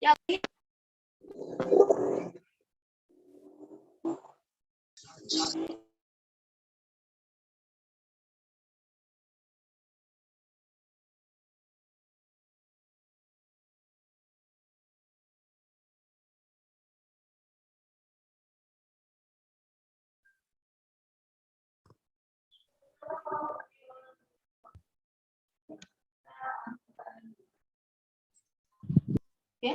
Ya. Oke.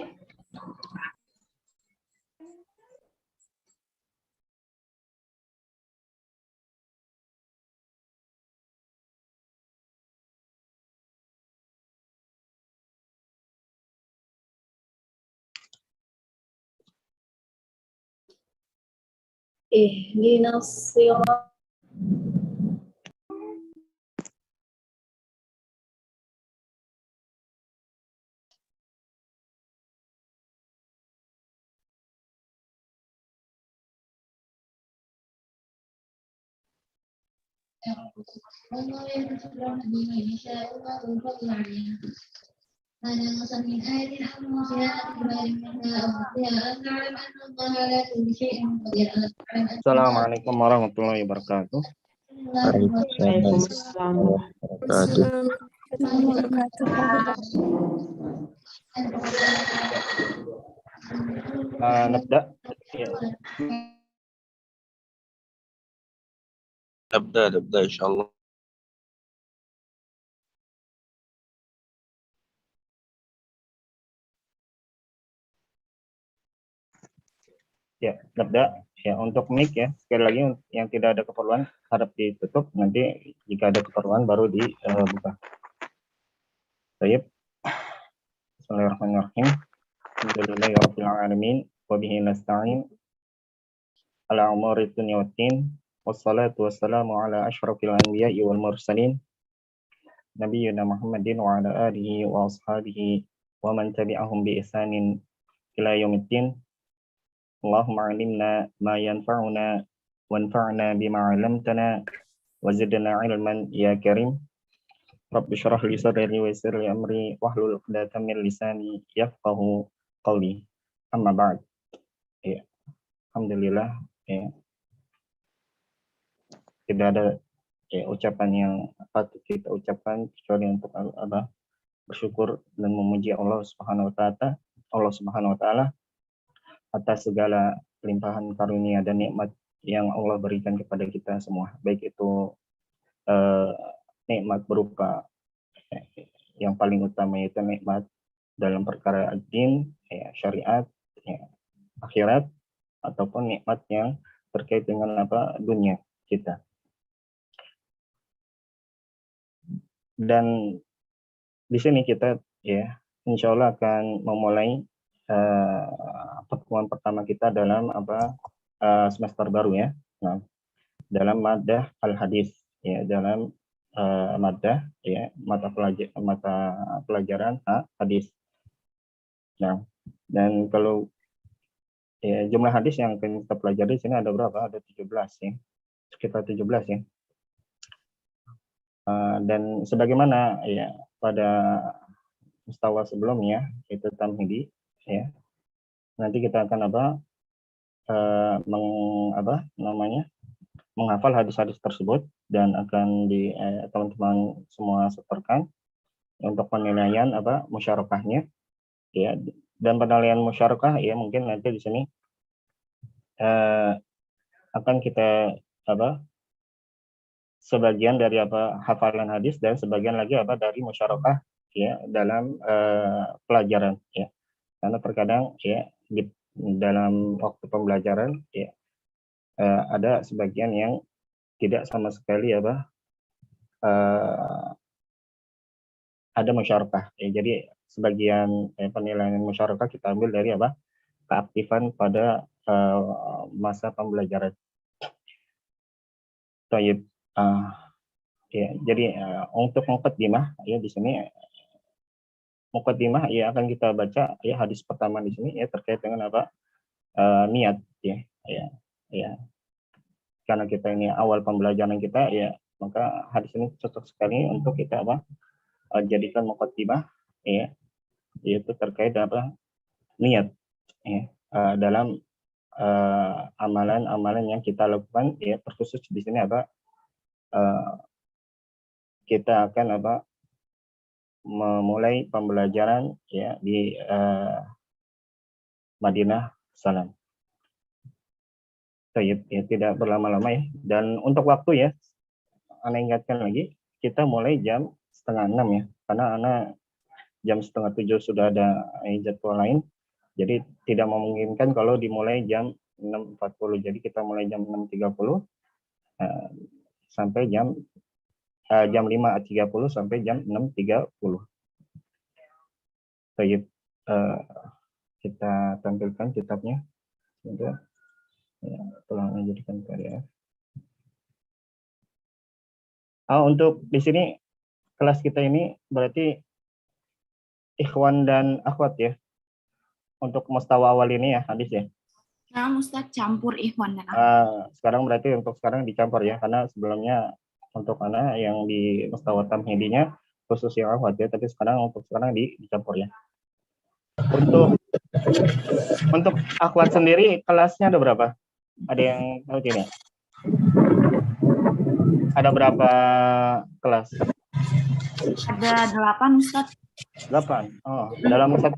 Ihdinas sirat. Assalamualaikum warahmatullahi wabarakatuh. Waalaikumsalam warahmatullahi wabarakatuh. Nabda. نبدأ إن شاء الله. Ya, nabda. Ya, untuk mic ya, sekali lagi yang tidak ada keperluan harap ditutup, nanti jika ada keperluan baru dibuka. Baik. Bismillahirrahmanirrahim. Alhamdulillahirabbil alamin wa bihi nasta'in ala umuri dunya waddin wassalatu wassalamu ala asyrafil anbiya'i wal mursalin nabiyyina Muhammadin wa ala alihi wa ashabihi wa man tabi'ahum bi ihsanin ila yaumiddin. Allahumma 'allimna ma yanfa'una wanfa'na bima 'allamtana wa zidna 'ilman ya karim. Rabbi syrah li sadri wa yassir li amri wahlul 'uqdatam min lisani yafqahu qawli. Amma ba'd. Ya. Alhamdulillah ya. Tidak ada ucapan yang patut kita ucapkan kecuali untuk bersyukur dan memuji Allah Subhanahu wa taala atas segala limpahan karunia dan nikmat yang Allah berikan kepada kita semua, baik itu nikmat berupa yang paling utama yaitu nikmat dalam perkara ad-din, syariat, akhirat, ataupun nikmat yang terkait dengan dunia kita. Dan di sini kita ya insya Allah akan memulai pertemuan pertama kita dalam semester baru ya. Nah, dalam madah al-hadis ya, dalam madah ya, mata pelajaran hadis. Nah, dan kalau ya, jumlah hadis yang akan kita pelajari di sini ada berapa? Ada 17 ya. Sekitar 17 ya. Dan sebagaimana ya pada mustawa sebelumnya itu tamhidi ya. Nanti kita akan menghafal hadis-hadis tersebut dan akan teman-teman semua setorkan untuk penilaian musyarakahnya ya. Dan penilaian musyarakah ya mungkin nanti di sini akan kita sebagian dari hafalan hadis dan sebagian lagi dari musyarakah ya dalam pelajaran ya. Karena terkadang ya di dalam waktu pembelajaran ya ada sebagian yang tidak sama sekali ada musyarakah ya. Jadi sebagian penilaian musyarakah kita ambil dari keaktifan pada masa pembelajaran. Taib. Ya, jadi untuk muqaddimah ya di sini muqaddimah ya akan kita baca ya hadis pertama di sini ya terkait dengan niat ya. Karena kita ini awal pembelajaran kita ya, maka hadis ini cocok sekali untuk kita jadikan muqaddimah ya, yaitu terkait niat ya, dalam amalan-amalan yang kita lakukan ya, terkhusus di sini apa, kita akan apa, memulai pembelajaran ya di Madinah Salam. Baik, ya, tidak berlama-lama ya. Dan untuk waktu ya, Ana ingatkan lagi, kita mulai jam 5:30 ya, karena Ana jam 6:30 sudah ada jadwal lain, jadi tidak memungkinkan kalau dimulai jam 6.40. Jadi kita mulai jam 6.30 sampai jam 5.30 sampai jam 6.30. Baik, kita tampilkan kitabnya. Sebentar. Ya, tolong jadikan PDF. Untuk di sini kelas kita ini berarti ikhwan dan akhwat ya. Untuk mustawa awal ini ya, hadis ya. Nah, Ustaz campur ikhwan dan akhwat. Sekarang berarti untuk sekarang dicampur ya, karena sebelumnya untuk anak yang di mustawa tamhidinya khusus yang akhwat ya, tapi sekarang untuk sekarang dicampur ya. Untuk akhwat sendiri kelasnya ada berapa? Ada yang tahu tidak? Ada berapa kelas? Ada 8 Ustaz. 8. Oh, dalam satu.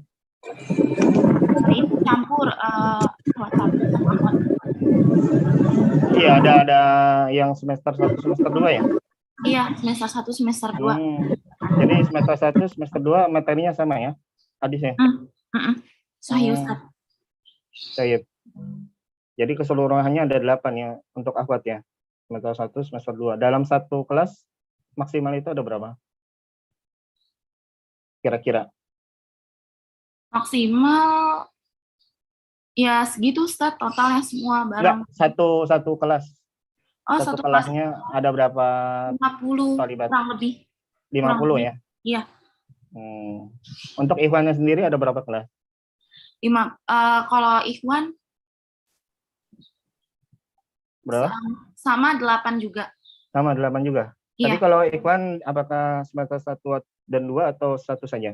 Itu campur akhwat sama akhwat. Iya, ada yang semester 1, semester 2 ya? Iya, semester 1, semester 2. Jadi semester 1, semester 2 materinya sama ya? Hadisnya? Sahih Ustaz. Baik. Jadi keseluruhannya ada 8 ya untuk akhwat ya. Semester 1, semester 2. Dalam satu kelas maksimal itu ada berapa? Kira-kira? Maksimal ya segitu Ustaz, totalnya semua bareng. Enggak, satu kelas. Oh, satu satu kelasnya kelas ada berapa? 50 Talibat? kurang lebih. 50 ya? Iya. Untuk ikhwannya sendiri ada berapa kelas? 5. Kalau ikhwan Berapa? sama 8 juga. Sama 8 juga? Iya. Tapi kalau ikhwan apakah semester 1 dan 2 atau satu saja?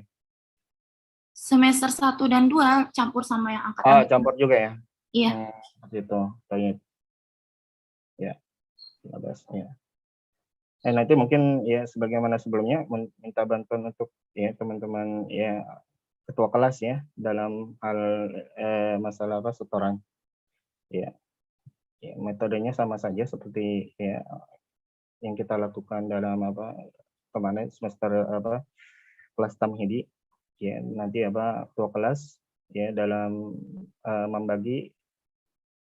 Semester 1 dan 2 campur sama yang angkatan. Campur juga ya? Iya. Gitu. Baik. Ya. 15 ya. Nanti mungkin ya sebagaimana sebelumnya minta bantuan untuk ya teman-teman ya ketua kelas ya dalam hal masalah setoran. Ya. Ya, metodenya sama saja seperti ya yang kita lakukan dalam kemarin semester kelas tamhidi ya, nanti ketua kelas ya dalam membagi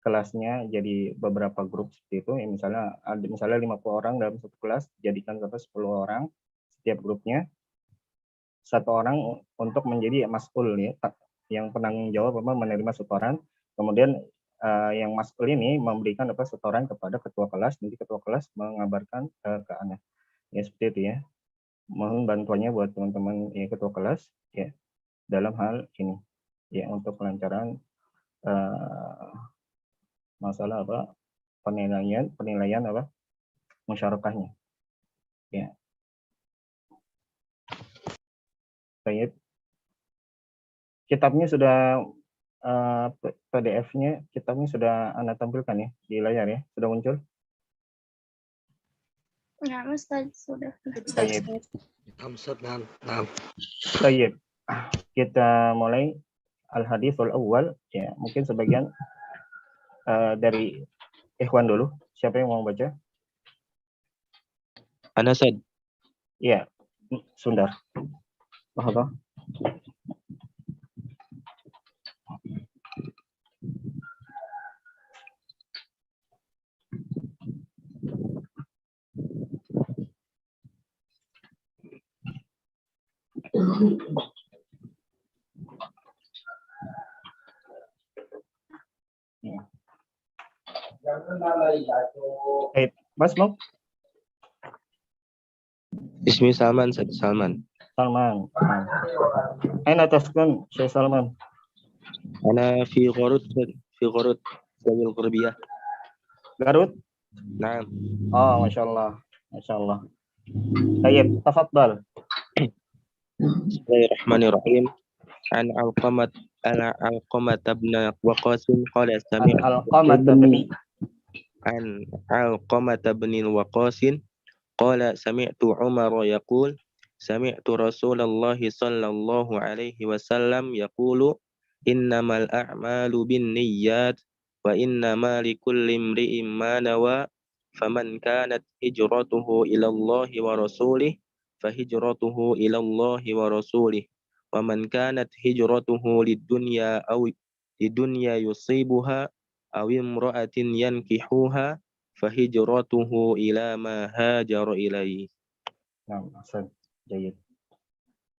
kelasnya jadi beberapa grup seperti itu ya, misalnya 50 orang dalam satu kelas, jadikan 10 orang setiap grupnya, 1 orang untuk menjadi mas'ul ya, yang penanggung jawab menerima setoran, kemudian yang mas'ul ini memberikan setoran kepada ketua kelas, nanti ketua kelas mengabarkan ke anak ya, seperti itu ya. Mohon bantuannya buat teman-teman ya ketua kelas ya dalam hal ini ya, untuk kelancaran masalah penilaian musyarakahnya ya. Baik, kitabnya sudah PDF-nya kitabnya sudah Anda tampilkan ya di layar ya, sudah muncul? Ya, Ustaz, sudah. Baik. Nah. Baik. Kita mulai al-haditsul awwal ya, mungkin sebagian dari ikhwan dulu. Siapa yang mau baca? Ana Sad. Iya, Sundar. Apa? Baik, Mas Mok. Ismi Salman, Sad Salman. Salman. Aina taskun, Syekh Salman? Ana fi Garut, Zawil Qurbiyah. Garut? Naam. Masya Allah. Masya Allah. Baik, tafaddal. Bismillahirrahmanirrahim. An Alqamah An Alqamah bin Waqqas qala sami'tu Al-Alqamah bin an Alqamah bin Waqqas qala sami'tu Umar yaqul sami'tu Rasulullah sallallahu alaihi wasallam yaqulu innamal a'malu binniyat wa innama likulli imri'in ma nawa faman kanat hijratuhu ila Allah wa rasulih fahijratuhu ila Allah wa rasulih wa man kanat hijratuhu lidunya aw lidunya yusibuha aw imra'atin yankihuha fahijratuhu ila ma hajara ilaihi. Naam, ahsan. Jayyid.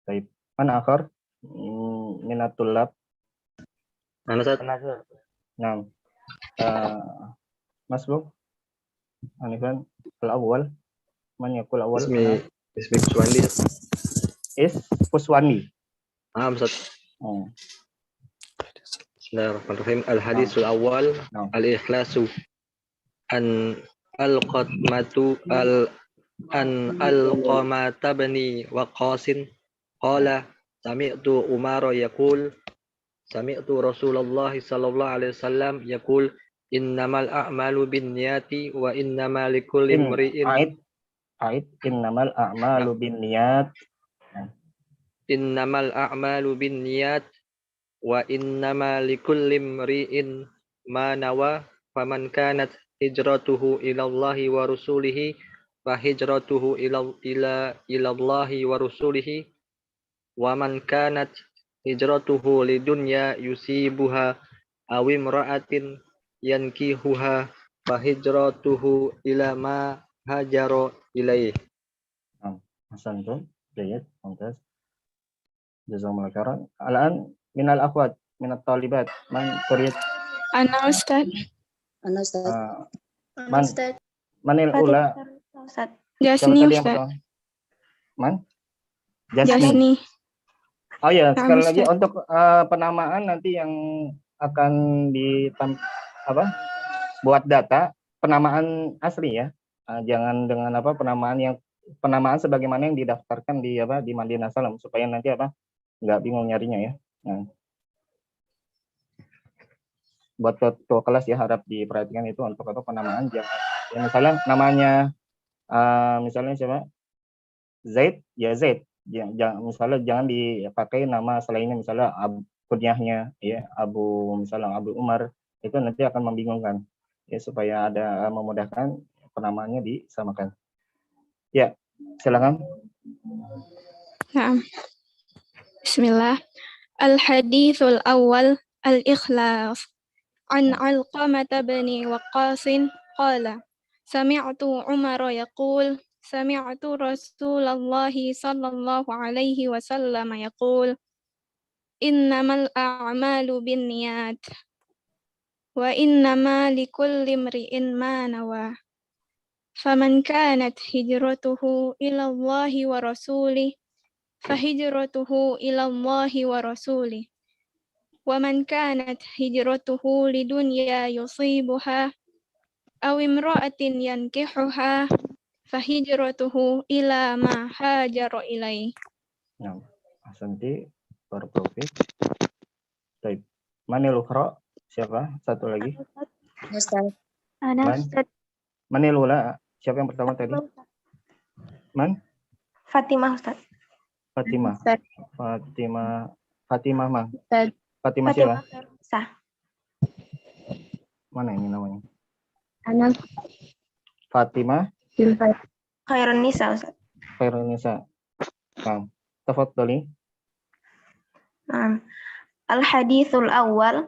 Baik. Mana akhar? Minatul lab. Mana Ustaz? Naam. Masbuk. Anifan al-awwal. Man yaqul awwal? Ismi Kuswandi. Kuswandi. Ustaz. Oh. Bismillahirrahmanirrahim. Al-hadisul awal al-ikhlasu an al-qamata bani Waqqasin qala sami'tu Umar yaqul sami'tu Rasulullah sallallahu alaihi wasallam yaqul innamal a'malu binniyati wa innamal likulli imri'in Ait innamal a'malu binniyat. innamal a'malu binniyat wa innamal likulli imri'in ma nawa faman kanat hijratuhu ila Allahi wa rasulihi fa hijratuhu ila Allahi wa rasulihi wa man kanat hijratuhu lidunya yusibuha aw imra'atin yankihuha fa hijratuhu ila ma hajara ilaih. Hasan tuh. Jayyid. Mumtaz. Jazakumullah khairan. Al-an minal akhwat, minat talibat. Man turid? Ana Ustaz. Man manil ula? Ustaz. Siapa Jasni tadi yang Ustaz. pertama? Man? Jasni. Oh ya, sekali Ustaz. lagi untuk penamaan nanti yang akan buat data penamaan asli ya. Jangan dengan penamaan sebagaimana yang didaftarkan di Madinah Salam supaya nanti nggak bingung nyarinya ya. Nah, buat ketua kelas ya harap diperhatikan itu untuk penamaan jangan ya, misalnya namanya misalnya siapa Zaid ya Zaid misalnya jangan dipakai nama selainnya misalnya kunyahnya ya misalnya Abu Umar itu nanti akan membingungkan ya supaya ada memudahkan penamaannya disamakan ya silakan. Nah. Bismillah. Al-hadithul awal al-ikhlas. An Alqamah bin Waqqas qala sami'tu Umar yaqul sami'tu Rasulullah sallallahu alaihi wasallam yaqul innamal a'malu binniyat wa innama likulli imri'in ma nawa faman kanat hijratuhu ila Allah wa rasulih fahijratuhu ila Allah wa rasulih ومن كانت هجرته لدنيا يصيبها أو امرأة ينكحها فهجرته إلى ما هاجر إليه. Nah, Ahsanti, barakallahu. Baik. Manil ukhra? Siapa? Satu lagi. Ustaz. Ana Ustaz. Manil ula? Siapa yang pertama tadi? Man? Fatimah Ustaz. Fatimah. Ustaz. Fatimah mah. Ustaz. Fatimah siapa? Sah. Mana ini namanya? Ana Fatimah Khairun Nisa Ustaz. Khairun Nisa. Nah, tafadhali. Al-hadithul awal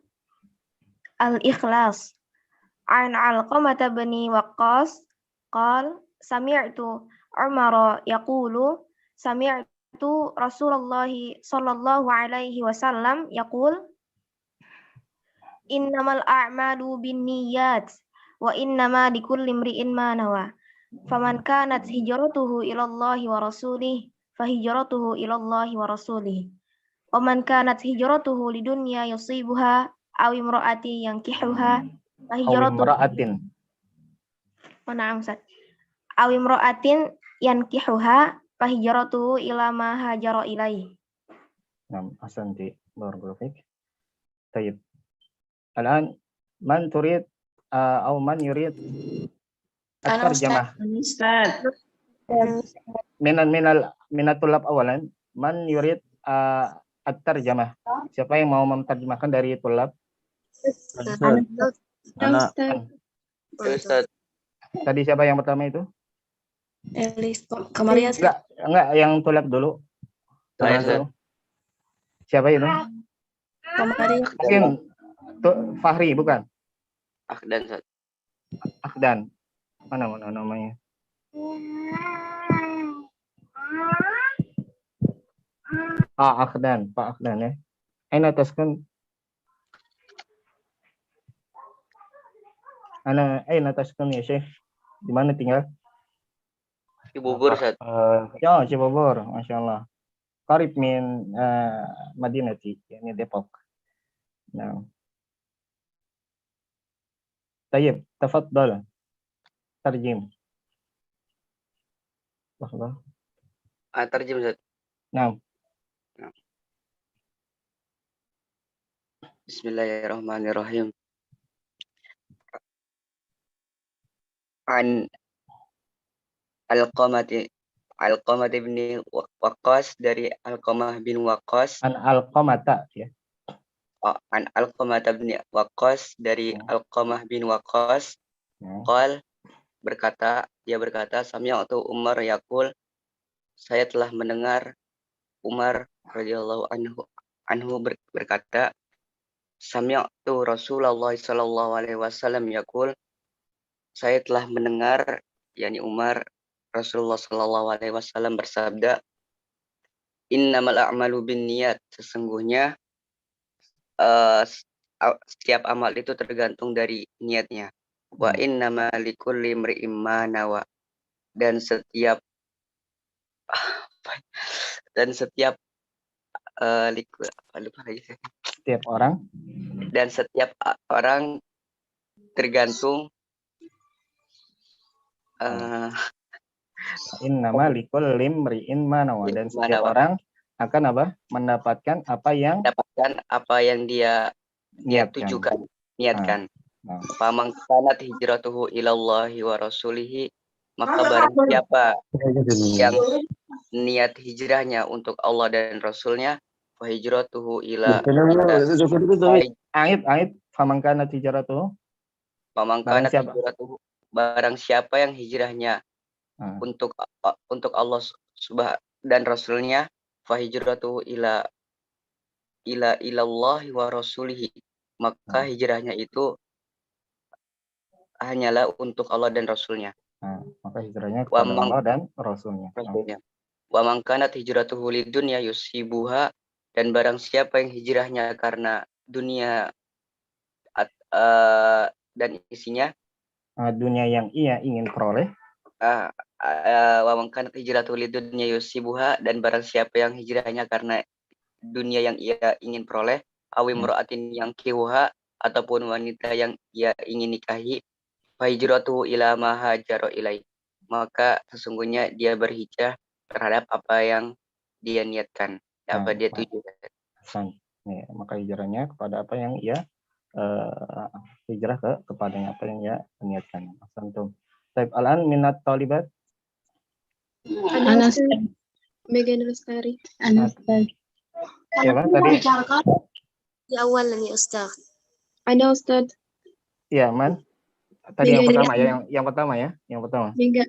al-ikhlas. An Alqamah bin Waqqas qala sami'tu Umar yaqulu sami'tu Rasulullah sallallahu alaihi wasallam yaqul innamal a'malu binniyat wa innama likulli imri'in ma nawa faman kanat hijratuhu ila Allah wa rasulih fahijratuhu ila Allah wa rasulih wa man kanat hijratuhu lidunya yusibuha aw imra'ati yankihuha fahijratuhu aw imra'atin yankihuha fahijratuhu ila ma hajara ilaihi. Nah, Ahsanti, barakallahu fiik. طيب الآن من تريد أو من يريد الترجمة Ustaz. من الطلاب أولا من يريد الترجمة. Siapa yang mau menerjemahkan dari tulab? Anak. Ustaz. Tadi siapa yang pertama itu? Elis, Kamaria. Enggak, yang tulab dulu. Saya, Tulab dulu. Siapa itu? Kamaria. Mungkin Fahri, bukan? Akhdan, Ustaz. Akhdan. Mana namanya? Akhdan, Pak Akhdan ya. Aina taskun? Aina taskun ya, Syekh? Di mana tinggal? Cibubur, Ustaz. Ya, Cibubur, Masya Allah. Qarib min Madinati, yani Depok. Nah. طيب تفضل ترجم. لحظة. Terjem, Ustaz. نعم. Bismillahirrahmanirrahim. An Alqamah bin Waqqas, dari Alqamah bin Waqqas. An Alqamata ya. An Alqamah bin Waqqas, dari Alqamah bin Waqqas. Qal, dia berkata, sami'tu Umar yaqul, saya telah mendengar Umar radhiyallahu anhu berkata, sami'tu Rasulullah sallallahu alaihi wasallam yaqul, saya telah mendengar, yakni Umar, Rasulullah sallallahu alaihi wasallam bersabda, innamal a'malu binniyat, sesungguhnya setiap amal itu tergantung dari niatnya. Wa innama likulli imri'in ma nawa, dan setiap orang tergantung innama likulli imri'in ma nawa, dan setiap orang akan mendapatkan apa yang dia niatkan. Faman kanat hijratuhu ilallahi wa rasulihi, maka barang siapa yang niat hijrahnya untuk Allah dan Rasulnya, fa hijratuhu ila faman kanat hijratuhu, barang siapa yang hijrahnya untuk Allah dan Rasulnya, fa hijratuhu ila ilallahi wa rasulihi, maka hijrahnya itu hanyalah untuk Allah dan Rasulnya. Maka hijrahnya kepada Allah dan Rasulnya. Wa man kanat hijratuhu lidunya yusibuha, dan barang siapa yang hijrahnya karena dunia dan isinya, dunia yang ia ingin peroleh. Wa man kanat hijratuhu lidunya yusibuha, dan barang siapa yang hijrahnya karena dunia yang ia ingin peroleh, awi mura'atin yang kiwuha, ataupun wanita yang ia ingin nikahi, fa hijratuhu ila ma hajara ilai, maka sesungguhnya dia berhijrah terhadap apa yang dia niatkan, apa dia tuju. Maka hijrahnya kepada apa yang ia hijrah kepadanya, apa yang ia niatkan. Ahsantum. Baik, al-an minat talibat. Anas. Megan Lestari. Anas. Siapa tadi? Ya awal nih Ustaz. Ada Ustaz. Iya, Man. Tadi yang pertama ya, yang pertama ya, yang pertama. Mega.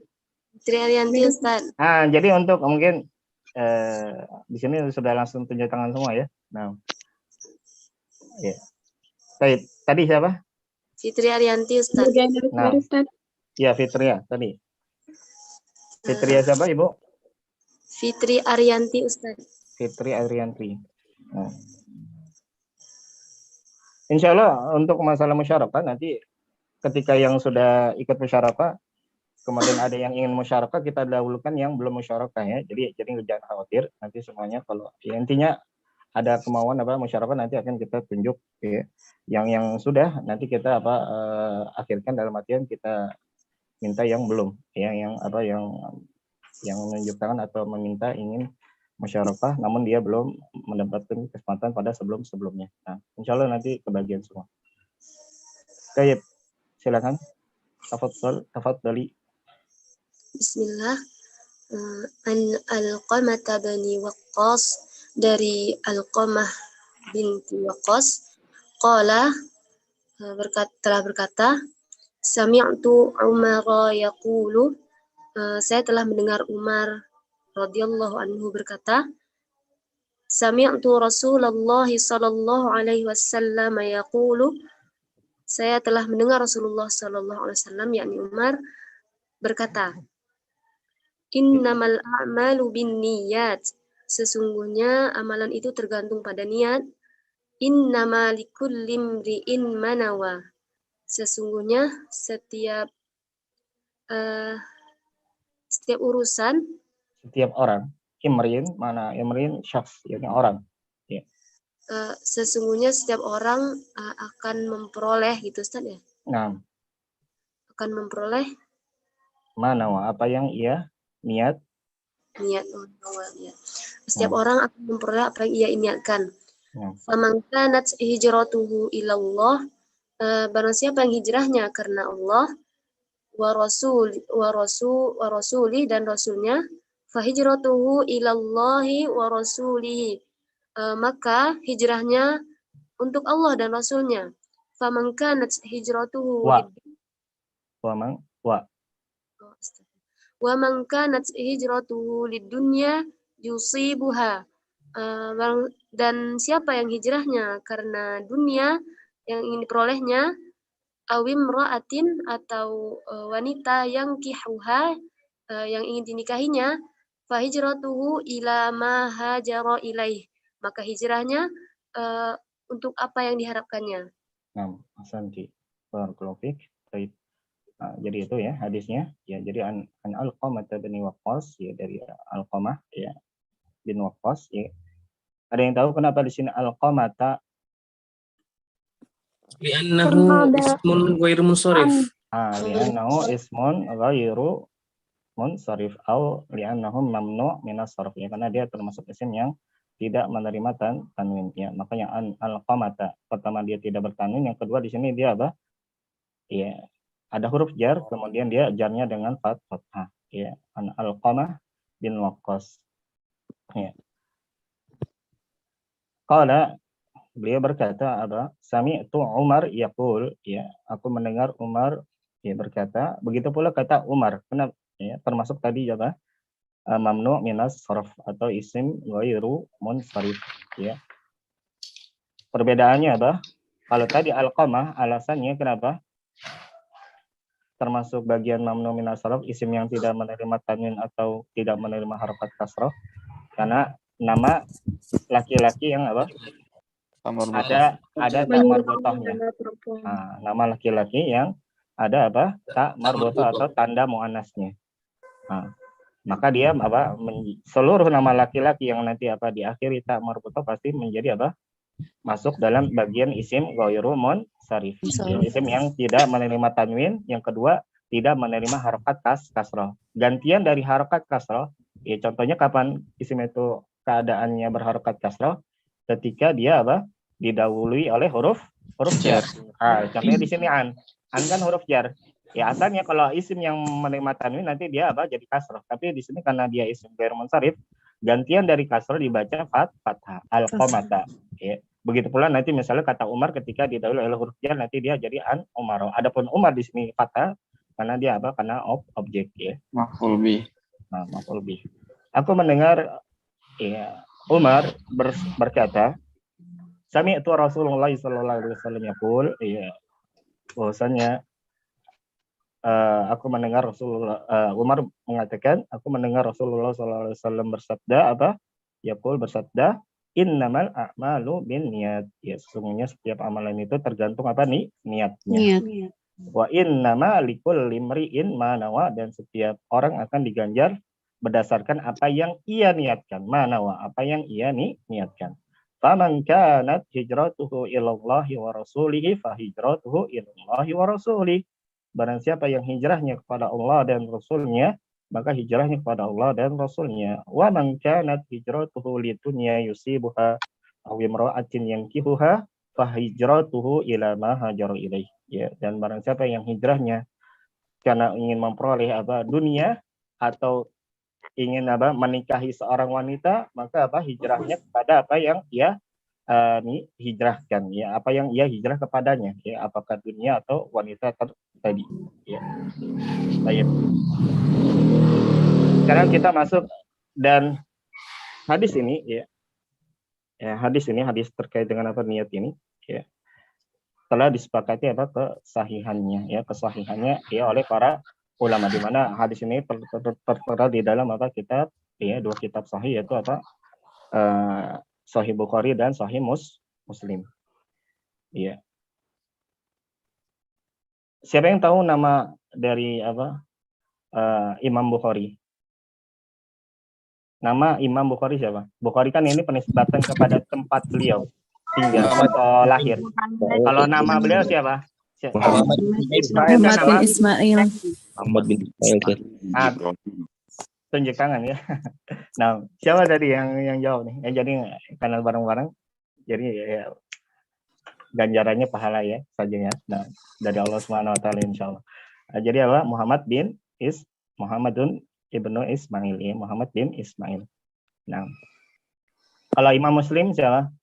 Triarianti Ustaz. Jadi untuk mungkin di sini sudah langsung tunjuk tangan semua ya. Nah. Ya. Tadi siapa? Fitri Arianti Ustaz. Nah. Ya, Fitria tadi. Fitria siapa, Ibu? Fitri Arianti Ustaz. Fitri Arianti. Nah. Insya Allah untuk masalah musyarakah nanti ketika yang sudah ikut musyarakah, kemudian ada yang ingin musyarakah, kita dahulukan yang belum musyarakah ya. Jadi jangan khawatir, nanti semuanya kalau ya, intinya ada kemauan musyarakah nanti akan kita tunjuk ya. Yang sudah nanti kita akhirkan, dalam artian kita minta yang belum ya, yang menunjuk tangan atau meminta ingin musyarakah, namun dia belum mendapatkan kesempatan pada sebelum-sebelumnya. Nah, insya Allah nanti kebagian semua. Baik, silakan. Tafadhali. Bismillah. An Alqamah bani Waqqas, dari Alqamah binti Waqqas, qala, telah berkata, sami'tu Umar yaqulu, saya telah mendengar Umar radhiyallahu anhu berkata, sami'tu Rasulullah sallallahu alaihi wasallam yaqulu, saya telah mendengar Rasulullah sallallahu alaihi wasallam, yakni Umar, berkata, innamal a'malu binniyat, sesungguhnya amalan itu tergantung pada niat. Innama likulli imri'in manawa, sesungguhnya setiap urusan, Setiap orang, imrin, mana imrin, syakhs, yakni orang. sesungguhnya setiap orang akan memperoleh, gitu Ustaz ya? Nah, Akan memperoleh mana apa yang ia niat. niat. Setiap orang akan memperoleh apa yang ia niatkan. Faman kanat hijratuhu ilallah, barang siapa yang hijrahnya karena Allah, wa rasuli, dan rasulnya, fahijratuhu ilallahi wa rasulihi, maka hijrahnya untuk Allah dan rasulnya. Faman kanat hijratuhu wa man kanat hijratuhu lidunya yusibuha, dan siapa yang hijrahnya karena dunia yang ingin diperolehnya, awim ra'atin, atau wanita yang kihuha, yang ingin dinikahinya, fahijratuhu ila ma hajara ilaih, maka hijrahnya untuk apa yang diharapkannya. Nah, Asanti. Barakallahu fiik. Baik. Nah, jadi itu ya hadisnya. Ya, jadi an Alqamah bin Waqqas, ya, dari Alqamah ya bin Waqqas, ya. Ada yang tahu kenapa di sini Alqamah? Li'annahu ismun ghairu munsharif. Li'annahu ismun ghairu munsharif au li'annahu mamnu' minas sarf, ya, karena dia termasuk isim yang tidak menerima tanwin, ya. Makanya Alqamah, pertama dia tidak bertanwin, yang kedua di sini dia apa? Ya, ada huruf jar, kemudian dia jarnya dengan fathah, ya. Alqamah bin Waqqas, ya. Qala, beliau berkata apa? Sami'tu Umar yaqul, ya, aku mendengar Umar, ya, berkata. Begitu pula kata Umar, kenapa? Ya, termasuk tadi apa? Mamnu' minas sarf atau isim ghairu munsharif, ya. Perbedaannya apa? Kalau tadi Alqamah, alasannya kenapa? Termasuk bagian mamnu' minas sarf, isim yang tidak menerima tanwin atau tidak menerima harakat kasrah, karena nama laki-laki yang apa? Ada tak marbutahnya. Nama laki-laki yang ada apa? Tak marbutah atau tanda muannasnya. Maka dia apa? Seluruh nama laki-laki yang nanti apa diakhiri tak marbutah pasti menjadi apa? Masuk dalam bagian isim ghairu munsharif. Isim yang tidak menerima tanwin, yang kedua tidak menerima harokat kasrah. Gantian dari harokat kasrah, ya, contohnya kapan isim itu keadaannya berharokat kasrah? Ketika dia apa? Didahului oleh huruf jar. Contohnya di sini an kan huruf jar. Ya, asalnya kalau isim yang menerima tanwin nanti dia apa? Jadi kasrah. Tapi di sini karena dia isim ghairu munsharif, gantian dari kasrah dibaca fathah. Alqamah. Ya. Begitu pula nanti misalnya kata Umar ketika didahului oleh huruf jar nanti dia jadi an Umar. Adapun Umar di sini fathah karena dia apa? Karena objek, ya. Maf'ul bih. Maf'ul bih. Aku mendengar, ya, Umar berkata, sami'tu Rasulullah sallallahu alaihi wasallam yaqul, ya, bahwasanya aku mendengar Rasulullah, Umar mengatakan, aku mendengar Rasulullah sallallahu alaihi wasallam bersabda apa? Yaqul, bersabda, innamal a'malu binniyat, ya, sesungguhnya setiap amalan itu tergantung apa nih? Niatnya. Wa innama likulli imri'in ma nawa, dan setiap orang akan diganjar berdasarkan apa yang ia niatkan. Ma nawa, apa yang ia niatkan. Faman kanat hijratuhu ilallahi wa rasulihi fa hijratuhu ilallahi wa rasulihi. Barang siapa yang hijrahnya kepada Allah dan Rasulnya, maka hijrahnya kepada Allah dan Rasulnya. Wa man kanat hijratuhu lidunya yusibuha aw imra'atin yankihuha fa hijratuhu ila ma hajara ilaih. Ya, dan barang siapa yang hijrahnya karena ingin memperoleh dunia atau ingin menikahi seorang wanita, maka hijrahnya kepada apa yang ia hijrahkan, ya, apa yang ia hijrah kepadanya, ya, apakah dunia atau wanita tadi, ya. Baik. Sekarang kita masuk dan hadis ini, ya, hadis terkait dengan niat ini, ya, telah disepakati kesahihannya, ya, oleh para ulama, di mana hadis ini tertera di dalam kitab, ya, dua kitab sahih, yaitu Sahih Bukhari dan Sahih Muslim. Iya. Siapa yang tahu nama dari Imam Bukhari? Nama Imam Bukhari siapa? Bukhari kan ini penisbatan kepada tempat beliau tinggal atau lahir. Kalau nama beliau siapa? Muhammad bin Ismail. Muhammad bin Ismail. Tunjuk tangan, ya. Nah, siapa tadi yang jawab nih? Jadi karena bareng-bareng, jadi ya, ganjarannya pahala, ya, saja, ya. Nah, dari Allah Subhanahu wa taala insyaallah. Jadi Muhammadun ibnu Ismail, ya, Muhammad bin Ismail. Nah, kalau Imam Muslim siapa?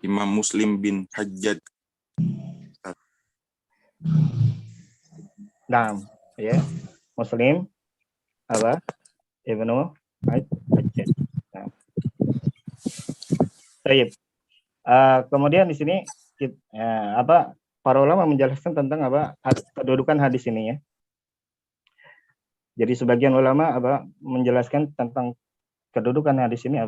Imam Muslim bin Hajjaj. Nah, ya, Muslim Ibnu Hajjaj. Nah. Baik. Kemudian di sini para ulama menjelaskan tentang kedudukan hadis ini, ya. Jadi sebagian ulama menjelaskan tentang kedudukan hadis ini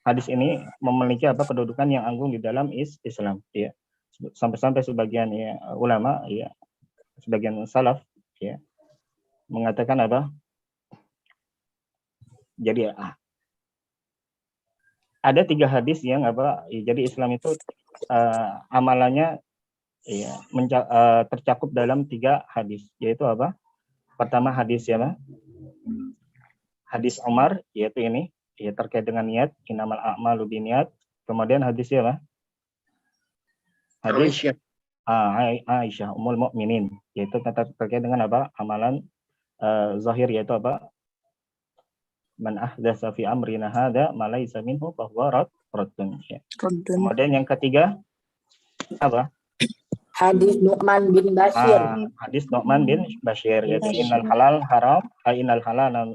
hadis ini memiliki kedudukan yang agung di dalam Islam, ya. Sampai-sampai sebagian, ya, ulama, ya, sebagian salaf, ya, mengatakan jadi ada 3 hadis yang jadi Islam itu amalannya, ya, tercakup dalam 3 hadis, yaitu pertama hadis, ya, hadis Umar, yaitu ini, ya, terkait dengan niat, innamal a'malu binniyat. Kemudian hadis, ya, hadis Aisyah Ummul Mukminin, yaitu terkait dengan amalan zahir, yaitu man ahdatsa fi amrina hadza ma laysa minhu fa huwa raddun. Kemudian yang ketiga Hadis Nu'man bin Bashir. Hadis Nu'man bin Bashir, yaitu innal halal haram, innal halal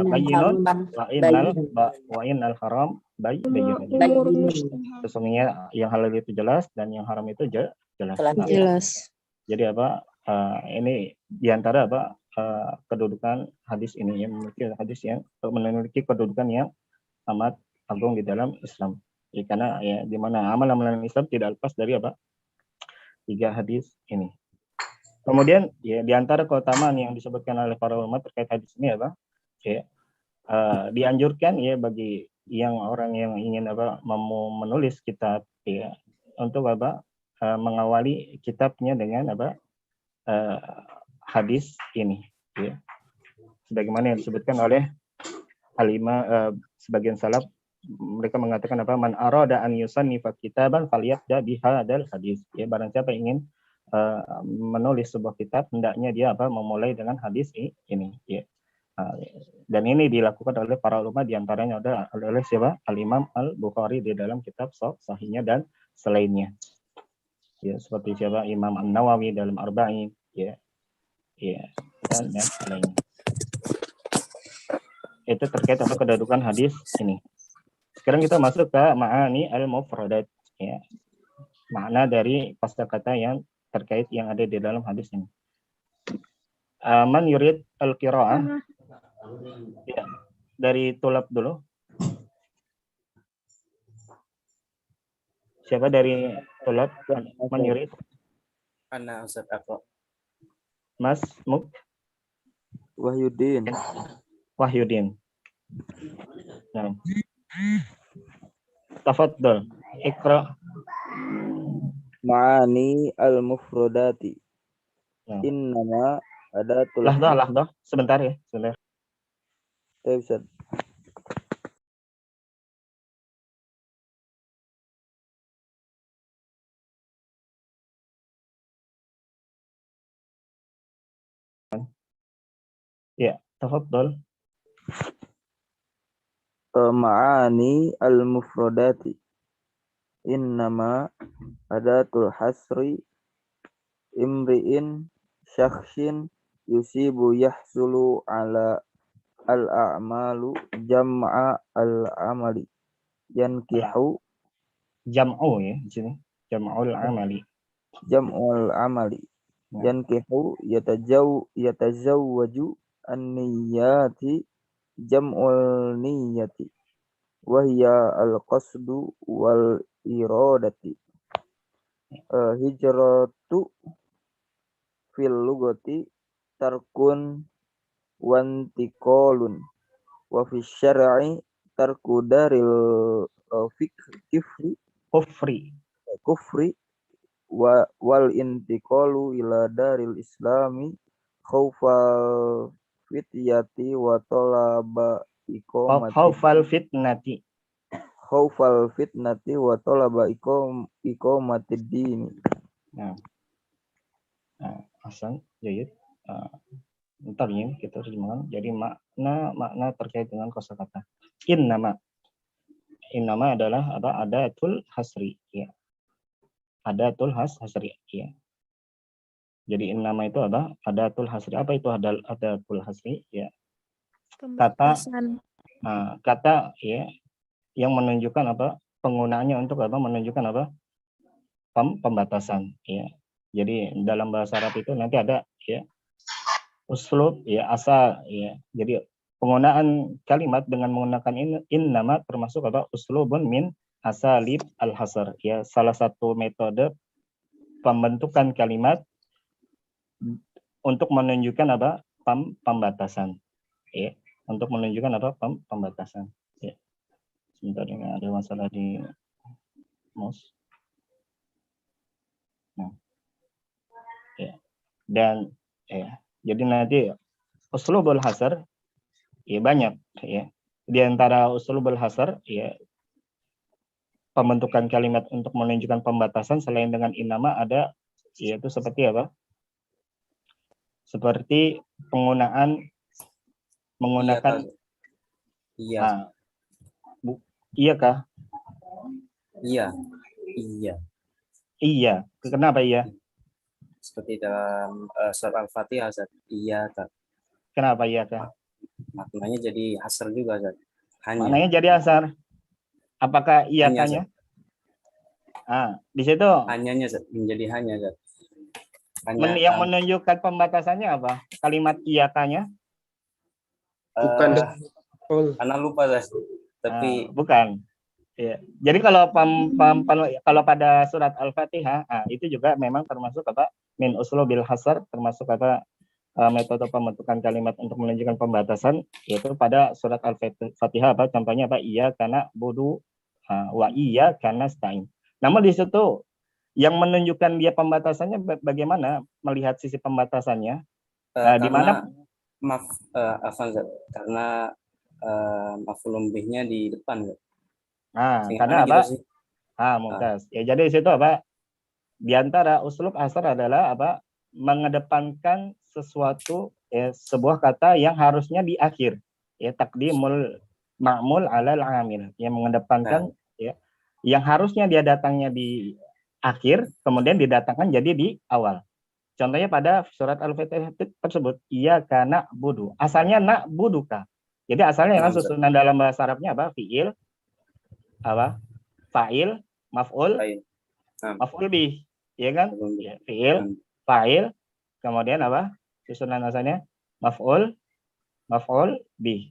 bayyinun wa innal haram bayyinun. Sesungguhnya yang halal itu jelas dan yang haram itu jelas. Jadi ini diantara kedudukan hadis ini, yang memiliki hadis yang memiliki kedudukan yang amat agung di dalam Islam. Ya, karena, ya, di mana amalan Islam tidak lepas dari 3 hadis ini. Kemudian, ya, di antara keutamaan yang disebutkan oleh para ulama terkait hadis ini ya, dianjurkan, ya, bagi orang yang ingin menulis kitab, ya, untuk mengawali kitabnya dengan hadis ini, ya. Sebagaimana yang disebutkan oleh sebagian salaf, mereka mengatakan man arada an yusannifa kitaban falyabda bihadzal hadis, ya, barang siapa ingin menulis sebuah kitab, hendaknya dia memulai dengan hadis ini, ya. Dan ini dilakukan oleh para ulama, diantaranya oleh siapa? Al-Imam Al-Bukhari di dalam kitab sahihnya dan selainnya, ya, seperti siapa? Imam An-Nawawi dalam Arba'in, ya, ya, dan lainnya. Itu terkait kedudukan hadis ini. Sekarang kita masuk ke ma'ani al-mufradat, ya, makna dari kosakata yang terkait yang ada di dalam hadis ini. Man yurid al-qira'ah, ya, dari tulab dulu. Siapa dari tulab? Man yurid? Ana Ustaz aku. Mas Muk? Wahyudin. Nah. Tafadhol, Iqra. Ma'ani al-mufradati. Nah. Innama adatul Lahdah, sebentar ya, sebentar. Ustaz. Ya, tafadhol. Ma'ani al-mufradati. Innama adatul hasri imri'in syakhsin yusibu yahsulu ala al-a'malu jam'a al-amali yankihu Jam'u ya di sini. Jam'ul amali. jam'ul amali yankihu yatazawwaju an-niyyati jam'ul niyyati wa hiya al-qasdu wal iradati. Hijratu fil lugati tarkun wantiqalun wa fi syar'i tarku daril kufri wal intiqalu ila daril islami khaufal fityati wa talaba khaufal fitnati wa talaba iqamatid dini. Nah, Hasan, Jayid. Bentar ya, kita terjemahkan. Jadi makna terkait dengan kosakata. Innama adalah apa? Adatul hasri, ya. Adatul hasri, ya. Jadi innama itu apa? Adatul hasri. Apa itu adatul hasri? Ya. Kata ya yang menunjukkan apa? Penggunaannya untuk apa? Menunjukkan apa? Pembatasan, ya. Jadi dalam bahasa Arab itu nanti ada ya uslub ya asal ya. Jadi penggunaan kalimat dengan menggunakan innama termasuk apa? Uslubun min asalib al-hasr, ya. Salah satu metode pembentukan kalimat untuk menunjukkan apa? Pembatasan, ya. Untuk menunjukkan apa? Pembatasan, ya. Sebentar, ini ada masalah di mouse. Nah. Ya. Dan ya, jadi nanti uslubul hasr ya banyak ya. Di antara uslubul hasr ya pembentukan kalimat untuk menunjukkan pembatasan selain dengan innama ada yaitu seperti apa? Seperti menggunakan Iya. Iya kah? Iya. Kenapa iya? Seperti dalam surat Al-Fatihah, iya kak. Kenapa iya kak? Maknanya jadi hasr juga, Zat. Maknanya jadi asar. Apakah iya kanya? Di situ. Hanyanya, Zat. Menjadi hanya, Zat. Yang menunjukkan pembatasannya apa? Kalimat iya kanya? Bukan. Karena lupa, Zat. Tapi bukan. Ya. Jadi kalau kalau pada surat Al-Fatihah, itu juga memang termasuk apa? Min uslubil hasr, termasuk apa? Metode pembentukan kalimat untuk menunjukkan pembatasan, yaitu pada surat Al-Fatihah apa? Contohnya apa? Iya karena budu wa iya karena stain. Namun di situ yang menunjukkan dia pembatasannya bagaimana melihat sisi pembatasannya? Di mana? Maaf, karena maf'ulun bihnya di depan. Karena apa? Mumtaz. Ya, jadi di situ apa? Di antara uslub asar adalah apa? Mengedepankan sesuatu sebuah kata yang harusnya di akhir. Ya, taqdimul ma'mul 'alal 'amil. Yang mengedepankan ya yang harusnya dia datangnya di akhir kemudian didatangkan jadi di awal. Contohnya pada surat Al-Fatihah tersebut, iya karena budu. Asalnya nak buduka. Jadi asalnya yang susunan dalam bahasa Arabnya apa? Fi'il apa? Fa'il, maf'ul, maf'ul bih, ya kan? Ya, fi'il, fa'il, kemudian apa? Susunan asalnya maf'ul, maf'ul bih.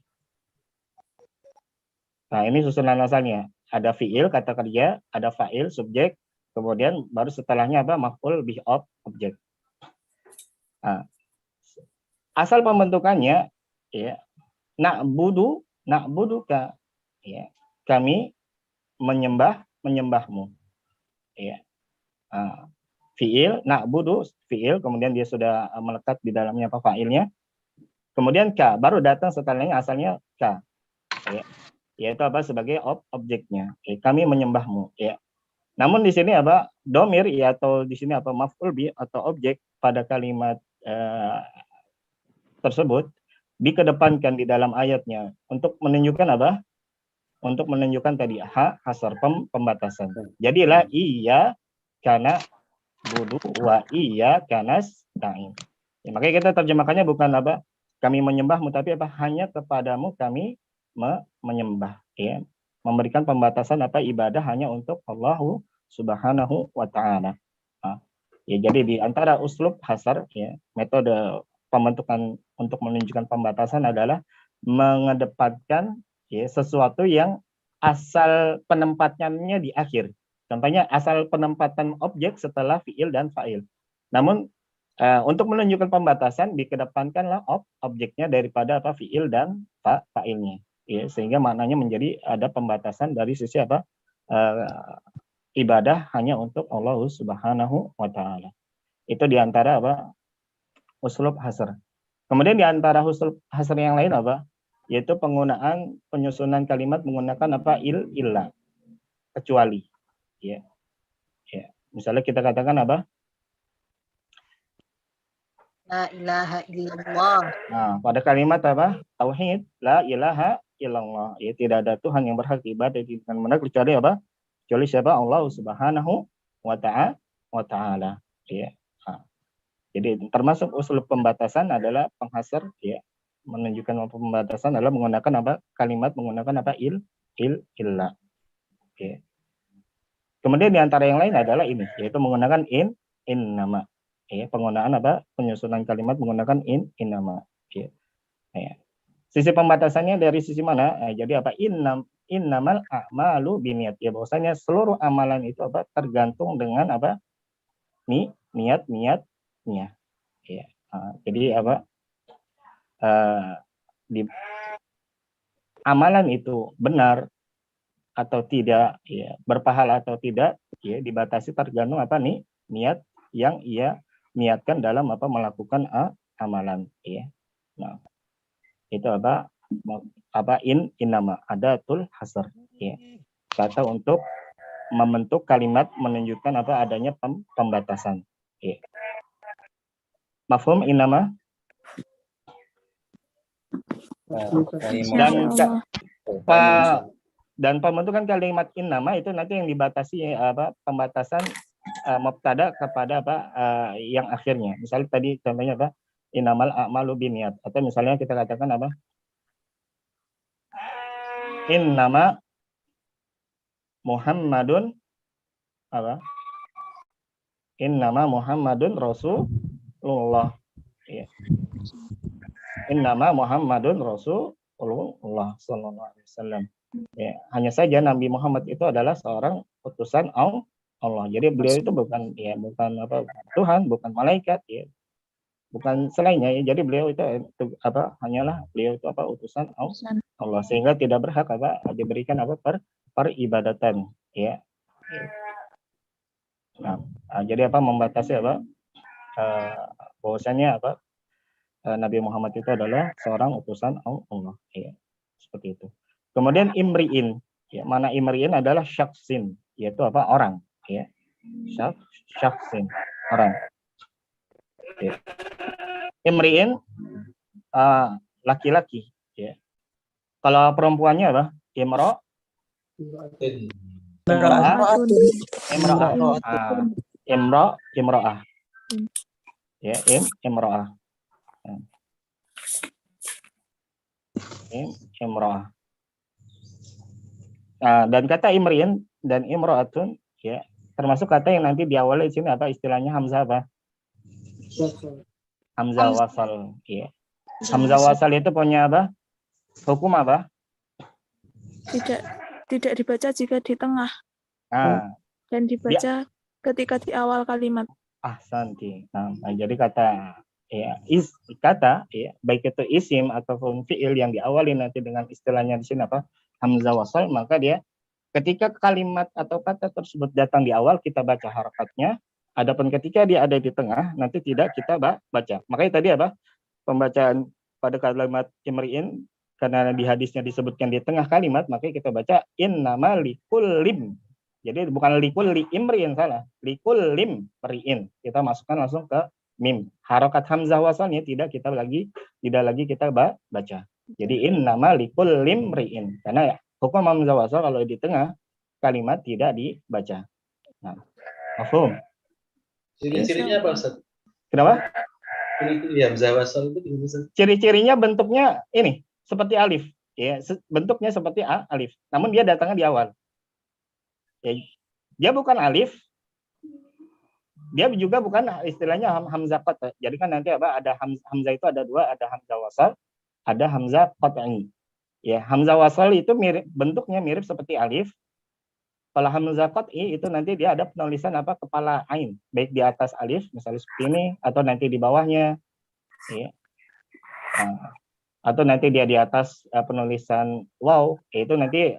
Nah, ini susunan asalnya. Ada fi'il kata kerja, ada fa'il subjek, kemudian baru setelahnya apa? Maf'ul bih objek. Nah, asal pembentukannya ya na'buduka, ya. Kami menyembahmu, ya. fiil, na'budu fiil, kemudian dia sudah melekat di dalamnya apa fa'ilnya. Kemudian ka, baru datang setelahnya asalnya ka. Ya. Yaitu apa sebagai objeknya. Kami menyembahmu, ya. Namun di sini apa domir ya atau di sini apa maf'ul bi atau objek pada kalimat tersebut dikedepankan di dalam ayatnya untuk menunjukkan apa? Untuk menunjukkan tadi hasar pembatasan. Jadilah iya karena budu wa iya karena stain. Ya, makanya kita terjemahkannya bukan apa kami menyembahmu tapi apa hanya kepadamu kami menyembah, ya. Memberikan pembatasan apa ibadah hanya untuk Allah Subhanahu wa taala. Nah, ya jadi di antara uslub hasar ya metode pembentukan untuk menunjukkan pembatasan adalah mengedepankan ya sesuatu yang asal penempatannya di akhir. Contohnya asal penempatan objek setelah fiil dan fa'il. Namun untuk menunjukkan pembatasan dikedepankanlah objeknya daripada apa fiil dan fa'ilnya. Ya, sehingga maknanya menjadi ada pembatasan dari sisi apa ibadah hanya untuk Allah Subhanahu wa taala. Itu diantara apa uslub hasr. Kemudian diantara uslub hasr yang lain apa? Yaitu penggunaan penyusunan kalimat menggunakan apa illa kecuali. Ya. Ya. Misalnya kita katakan apa? La ilaha illallah. Nah, pada kalimat apa? Tauhid, la ilaha illallah. Ya, tidak ada Tuhan yang berhak ibadah dengan benar kecuali apa? Kecuali siapa? Allah Subhanahu wa taala. Ya. Nah, jadi termasuk usul pembatasan adalah penghasar ya. Menunjukkan pembatasan adalah menggunakan apa? Kalimat menggunakan apa? Illa. Ya. Kemudian di antara yang lain adalah ini, yaitu menggunakan in nama. Ya, penggunaan apa? Penyusunan kalimat menggunakan in nama. Ya. Ya. Sisi pembatasannya dari sisi mana? Jadi apa? Innamal a'malu binniyat. Ya, bahwasanya seluruh amalan itu apa? Tergantung dengan apa? Niatnya. Ya. Jadi apa? Amalan itu benar atau tidak, ya, berpahala atau tidak, ya, dibatasi tergantung apa nih niat yang ia niatkan dalam apa melakukan amalan, ya. Nah, itu apa in nama adatul hasr, ya. Kata untuk membentuk kalimat menunjukkan apa adanya pembatasan, ya. Mafhum in nama? Dan pembentukan kalimat in nama itu nanti yang dibatasi apa pembatasan mubtada kepada apa yang akhirnya. Misalnya tadi contohnya apa? Innamal a'malu binniyat, atau misalnya kita katakan apa? Innama Muhammadun apa? Innama Muhammadun Rasulullah. Ya. Innama Muhammadun Rasulullah sallallahu alaihi wasallam. Ya, hanya saja Nabi Muhammad itu adalah seorang utusan Allah. Jadi beliau itu bukan apa Tuhan, bukan malaikat, ya. Bukan selainnya, ya. Jadi beliau itu apa hanyalah beliau itu apa utusan Allah, sehingga tidak berhak apa diberikan apa peribadatan, ya. Nah, jadi apa membatasi apa bahwasanya apa Nabi Muhammad itu adalah seorang utusan Allah, ya. Seperti itu. Kemudian imri'in, ya, mana imri'in adalah syaksin, yaitu apa orang, ya. Syaksin, orang. Ya. Imri'in laki-laki, ya. Kalau perempuannya apa? Imro'ah. Ya, imro'ah. Imro'ah. Dan kata imri'in dan imro'atun, ya, termasuk kata yang nanti diawali di sini apa istilahnya hamzah apa? Hamzah wasal, ya. Hamzah wasal itu punya apa? Hukum apa? Tidak dibaca jika di tengah. Dan dibaca ketika di awal kalimat. Ahsanti. Nah, jadi kata kata ya, baik itu isim ataupun fiil yang diawali nanti dengan istilahnya di sini apa? Hamzah wasal, maka dia ketika kalimat atau kata tersebut datang di awal kita baca harakatnya, Adapun ketika dia ada di tengah, nanti tidak kita baca. Makanya tadi apa? Pembacaan pada kalimat imri'in, karena di hadisnya disebutkan di tengah kalimat, makanya kita baca innama likullim. Jadi bukan likulli imri'in, salah. Likullim mri'in. Kita masukkan langsung ke mim. Harokat hamzah wasalnya tidak lagi kita baca. Jadi innama likullim mri'in. Karena hukum hamzah wasal kalau di tengah kalimat tidak dibaca. Nah, mafhum. Ciri-cirinya apa, Ustaz? Kenapa? Ciri-ciri hamzah wasal itu gimana, Ustaz? Ciri-cirinya bentuknya ini seperti alif, ya, bentuknya seperti alif. Namun dia datangnya di awal. Ya, dia bukan alif, dia juga bukan istilahnya hamzah qat'. Jadi kan nanti apa? Ada hamzah itu ada dua, ada hamzah wasal, ada hamzah qat'i. Ya, hamzah wasal itu bentuknya mirip seperti alif. Kalau hamzah qat'i itu nanti dia ada penulisan apa kepala ain, baik di atas alif misalnya seperti ini atau nanti di bawahnya, ya. Atau nanti dia di atas penulisan waw, itu nanti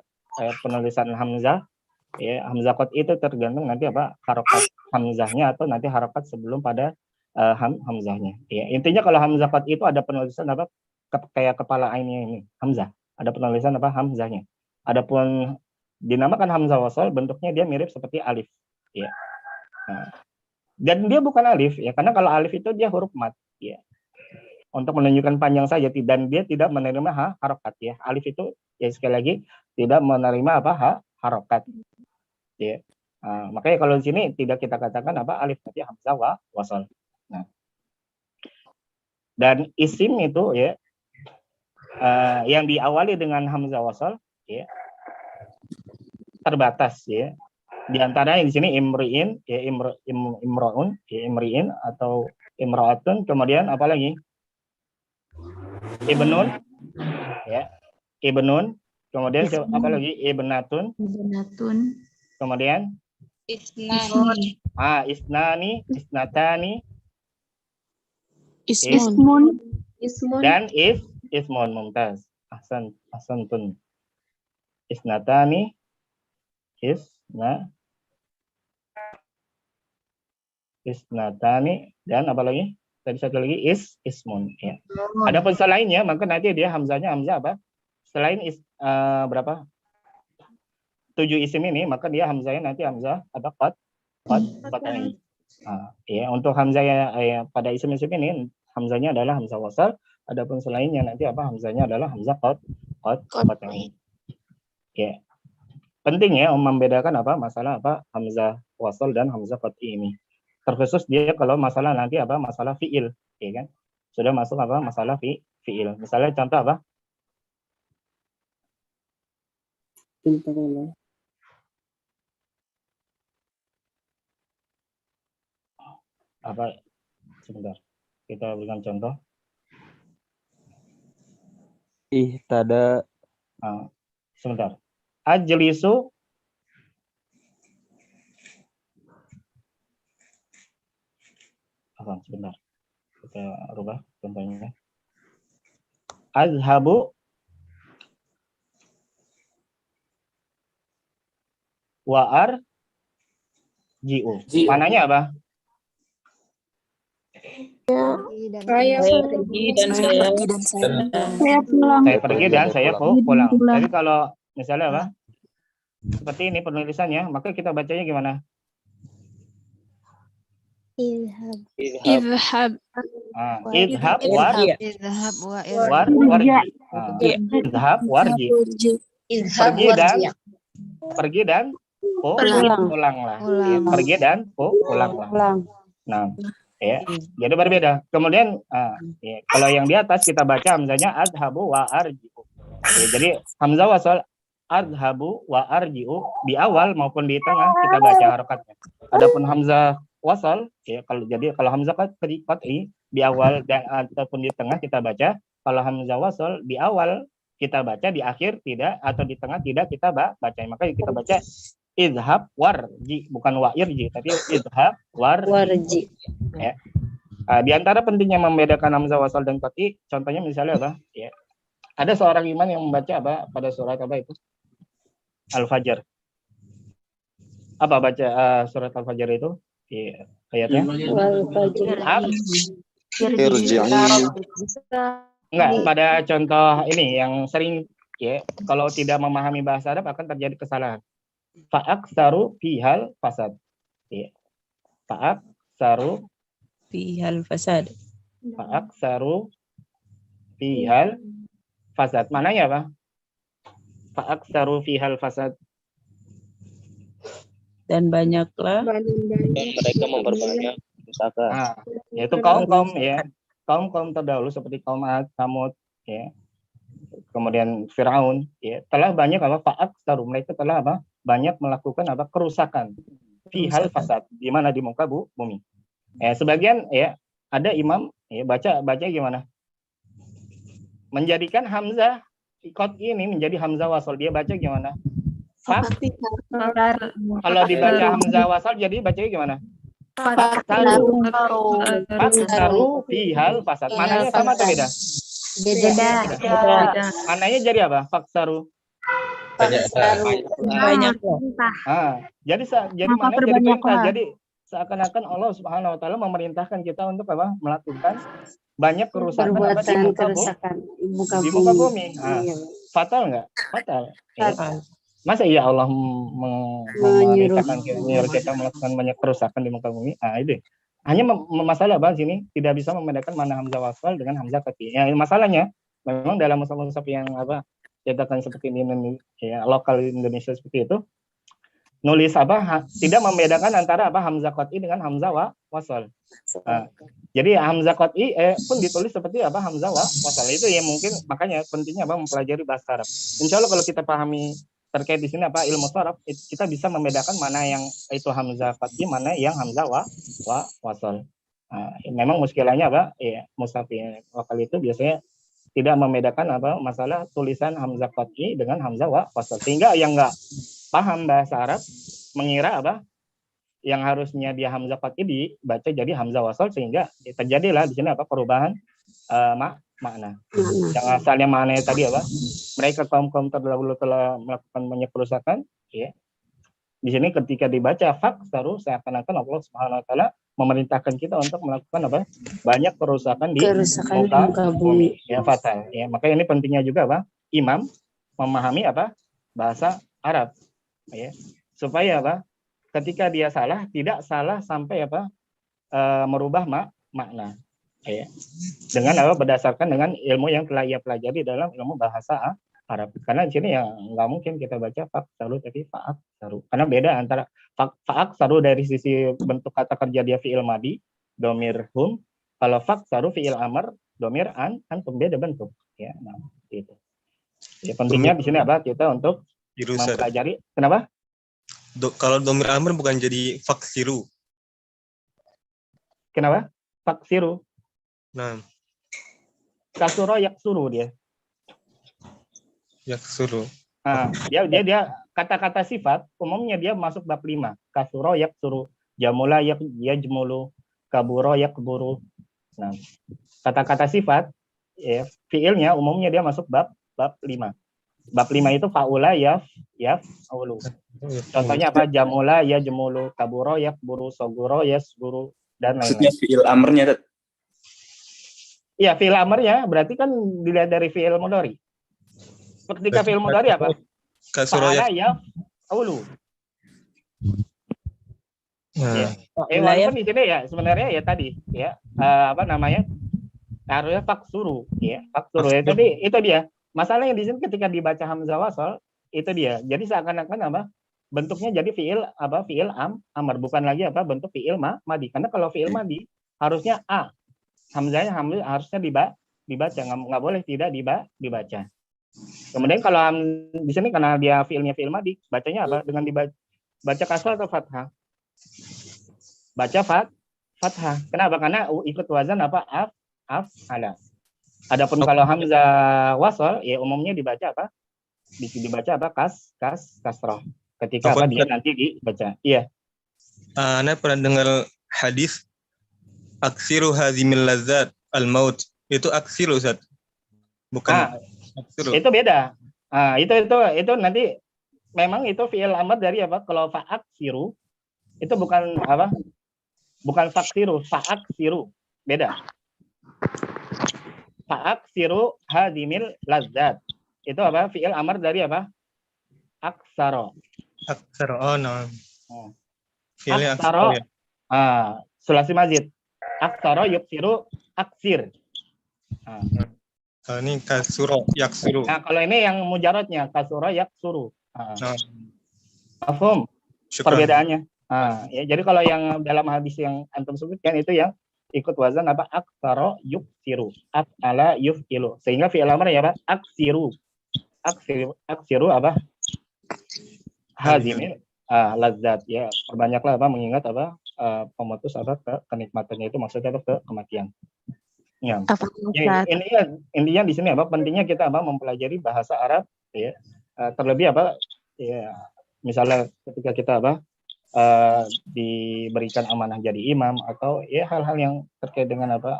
penulisan hamzah, ya. Hamzah qat'i itu tergantung nanti apa harokat hamzahnya atau nanti harokat sebelum pada hamzahnya. Ya, intinya kalau hamzah qat'i itu ada penulisan apa kayak kepala ainnya ini hamzah, ada penulisan apa hamzahnya. Adapun dinamakan hamzah wasal, bentuknya dia mirip seperti alif, ya. Nah, dan dia bukan alif, ya, karena kalau alif itu dia huruf mat, ya, untuk menunjukkan panjang saja, dan dia tidak menerima harokat, ya. Alif itu ya sekali lagi tidak menerima apa harokat, ya. Nah, makanya kalau di sini tidak kita katakan apa alif, tapi hamzah wasal. Nah, dan isim itu ya yang diawali dengan hamzah wasal, ya, terbatas, ya. Di antaranya di sini imri'in, ya, imro'un, ya, imri'in atau imro'atun, kemudian apa lagi? Ibnun, ya, ibnun, kemudian apa lagi? Ibnatun, kemudian isnani, isnatani, Ismun. dan ismun. Mumtaz, ahsantun. Isnatani, isnatani, dan apa lagi? Tadi satu lagi ismun, ya. Adapun selainnya maka nanti dia hamzahnya hamzah apa? Selain berapa? 7 isim ini, maka dia hamzahnya nanti hamzah apa qat'i. Ya, untuk hamzah ya, pada isim-isim ini hamzahnya adalah hamzah wasal, adapun selainnya nanti apa hamzahnya adalah hamzah qat'i. Ya. Penting ya membedakan apa masalah apa hamzah wasal dan hamzah qat'i ini. Terkhusus dia kalau masalah nanti apa masalah fiil, ya kan? Sudah masuk apa masalah fiil. Misalnya contoh apa? Apa? Sebentar. Kita berikan contoh. Ihtada. Sebentar. Ajlisu sebentar. Kita rubah contohnya. Azhabu wa arji'u. Mananya apa? Saya pergi dan saya pulang. Saya pergi dan saya pulang. Tapi kalau misalnya apa? Seperti ini penulisannya, maka kita bacanya gimana? Idhab. Idhab warji. Idhab warji. Pergi dan pulanglah. Pergi dan pulanglah. Nah, ya, jadi berbeda. Kemudian ya, kalau yang di atas kita baca hamzahnya adhabu wa arji'u. Ya, jadi hamzah wasal adhabu wa arji'u di awal maupun di tengah kita baca harokatnya. Adapun hamzah wasal, ya, kalau hamzah qat'i di awal dan ataupun di tengah kita baca. Kalau hamzah wasal di awal kita baca, di akhir tidak, atau di tengah tidak kita baca. Makanya kita baca idhab warji, bukan wa'irji, tapi idhab warji. Ya. Di antara pentingnya membedakan hamzah wasal dan qat'i, contohnya misalnya apa? Ya. Ada seorang imam yang membaca apa pada surat apa itu? Al-Fajr. Apa baca surat Al-Fajr itu? Iya, ayatnya. Enggak, pada contoh ini yang sering ya, kalau tidak memahami bahasa Arab akan terjadi kesalahan. Fa'aksaru fihal fasad. Ya. Fa'aksaru fihal fasad. Fa'aksaru fihal fasad. Mananya apa? Fa'aksaru fihal fasad. Dan banyaklah mereka memperbanyak kerusakan. Nah, yaitu kaum-kaum ya, kaum-kaum terdahulu seperti kaum Ad, Samud ya. Kemudian Firaun ya, telah banyak apa? Fa'aksaru, mereka telah apa? Banyak melakukan apa? Kerusakan. Fihal fasad, di mana di muka bumi. Ya, sebagian ya ada imam ya baca gimana? Menjadikan hamzah ikot ini menjadi hamzah wasal. Dia baca gimana? Kalau dibaca hamzah wasal jadi bacanya gimana? Faksaru fihal fasad. Mananya sama atau beda? Beda. Mananya jadi apa? Faksaru. banyak. Jadi mana jadi perintah. Jadi seakan-akan Allah Subhanahu wa taala memerintahkan kita untuk apa? Melakukan banyak kerusakan apa di muka bumi. Fatal enggak? Fatal. Masa iya Allah memerintahkan kita melakukan banyak kerusakan di muka bumi? Itu. Hanya masalah bahas ini tidak bisa membedakan mana hamzah wasal dengan hamzah qat'i. Ya, masalahnya memang dalam mushaf yang apa cetakan seperti ini ya, lokal Indonesia seperti itu nulis apa tidak membedakan antara apa hamzah qat'i dengan hamzah wasal. Jadi hamzah qat'i pun ditulis seperti apa hamzah wasal. Itu ya mungkin makanya pentingnya apa mempelajari bahasa Arab. Insya Allah kalau kita pahami terkait di sini apa ilmu sharaf, kita bisa membedakan mana yang itu hamzah qat'i, mana yang hamzah wasal. Memang muskilahnya apa ya mushaf lokal itu biasanya tidak membedakan apa masalah tulisan hamzah qat'i dengan hamzah wasal, sehingga yang enggak paham bahasa Arab mengira apa yang harusnya dia hamzah qat'i dibaca jadi hamzah wasal, sehingga terjadilah di sini apa perubahan makna. Yang asalnya maknanya tadi apa mereka kaum terdahulu telah melakukan banyak kerusakan ya. Di sini ketika dibaca faksaru seakan-akan Allah Subhanahu wa taala memerintahkan kita untuk melakukan apa? Banyak kerusakan di muka bumi. Ya fatal. Ya, makanya ini pentingnya juga apa? Imam memahami apa? Bahasa Arab. Ya. Supaya apa? Ketika dia salah tidak salah sampai apa? Merubah makna. Ya. Dengan apa? Berdasarkan dengan ilmu yang telah ia pelajari dalam ilmu bahasa Arab. Karena di sini ya nggak mungkin kita baca faksaru tapi fa'aksaru. Karena beda antara fa'aksaru dari sisi bentuk kata kerja dia fi'il madi, domir hum. Kalau faksaru fi'il amr, domir antum beda bentuk. Ya, nah itu. Ya, pentingnya di sini apa kita untuk mempelajari. Kenapa? Kalau domir amr bukan jadi faksiru. Kenapa? Faksiru. Nah. Kasuro yaksuru dia. Yaksuru. Dia kata-kata sifat umumnya dia masuk bab 5. Kasuro yaksuru, jamula yajmulu, kaburo yakburu. Nah, kata-kata sifat ya, fiilnya umumnya dia masuk bab 5. Bab 5 itu faula yaf'ulu. Contohnya apa? Jamula yajmulu, kaburo yakburu, soguro yasguru dan lain-lain. Maksudnya fiil amrnya. Iya, fiil amrnya berarti kan dilihat dari fiil mudhari. Ketika fi'il mudhari apa? Fa'ala yaf'ulu. Ya. Walaupun di sini ya sebenarnya ya tadi ya apa namanya? Harusnya faksuru ya. Faksuru ya. Jadi itu dia. Masalahnya di sini ketika dibaca hamzah wasal itu dia. Jadi seakan-akan apa? Bentuknya jadi fi'il apa? Fi'il amr bukan lagi apa? Bentuk fi'il madi. Karena kalau fi'il madi harusnya hamzahnya harusnya dibaca, nggak boleh tidak dibaca. Kemudian kalau di sini karena dia fiilnya fiil madi, bacanya apa? Dengan baca kasrah atau fathah? Baca fathah. Kenapa? Karena ikut wazan apa? Af'ala. Adapun kalau hamzah wasal ya umumnya dibaca apa? Dibaca apa? Kasrah. Ketika apa dia nanti dibaca. Iya. Ana pernah dengar hadis aksiru hazimil ladzat al-maut. Itu aksiru Ustaz. Bukan itu beda. Itu nanti memang itu fi'il amr dari apa? Kalau fa'aksiru itu bukan apa? Bukan faksiru, fa'aksiru. Beda. Fa'aksiru hadimil lazzat. Itu apa? Fi'il amar dari apa? Aksaro. Aksaro. Oh, no. Fi'ilnya Aksaro. aksaro ya. Sulasi mazid. Aksaro yuksiru aksir. Ini kasuro yaksuru. Nah, kalau ini yang mujarodnya kasuro yaksuru. Mafhum perbedaannya. Ya, jadi kalau yang dalam hadis yang antum sebutkan itu yang ikut wazan apa? Aksaro yuksiru. Af'ala yuf'ilu. Sehingga fi'il amar ya apa? Aksiru. Aksiru apa? Hazimil lazat ya. Perbanyaklah apa? Mengingat apa? Pemutus apa? Kenikmatannya itu maksudnya apa? Ke kematian. Ya. Intinya di sini apa? Pentingnya kita apa? Mempelajari bahasa Arab ya. Terlebih apa? Ya, misalnya ketika kita apa? Diberikan amanah jadi imam atau ya hal-hal yang terkait dengan apa?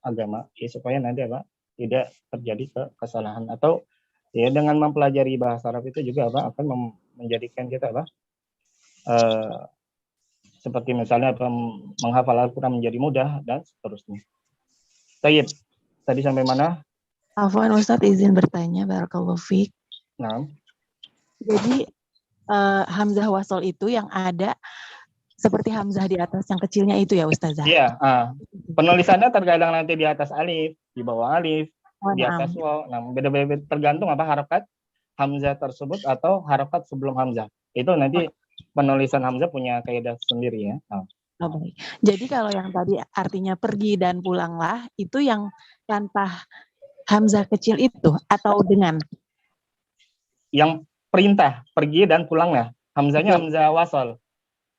Agama ya, supaya nanti apa? Tidak terjadi kesalahan atau ya dengan mempelajari bahasa Arab itu juga apa? Akan menjadikan kita apa? Seperti misalnya apa? Menghafal Al-Quran menjadi mudah dan seterusnya. Tayyib, tadi sampai mana? Afwan Ustadz, izin bertanya, barakallahu fiik. Nah. Jadi hamzah wasol itu yang ada seperti hamzah di atas yang kecilnya itu ya Ustazah? Iya, penulisannya terkadang nanti di atas alif, di bawah alif, di atas waw. Nah, beda-beda tergantung apa harokat hamzah tersebut atau harokat sebelum hamzah. Itu nanti penulisan hamzah punya kaidah sendiri ya. Oh, baik. Jadi kalau yang tadi artinya pergi dan pulanglah itu yang tanpa hamzah kecil itu atau dengan? Yang perintah pergi dan pulanglah. Hamzahnya hamzah wasol.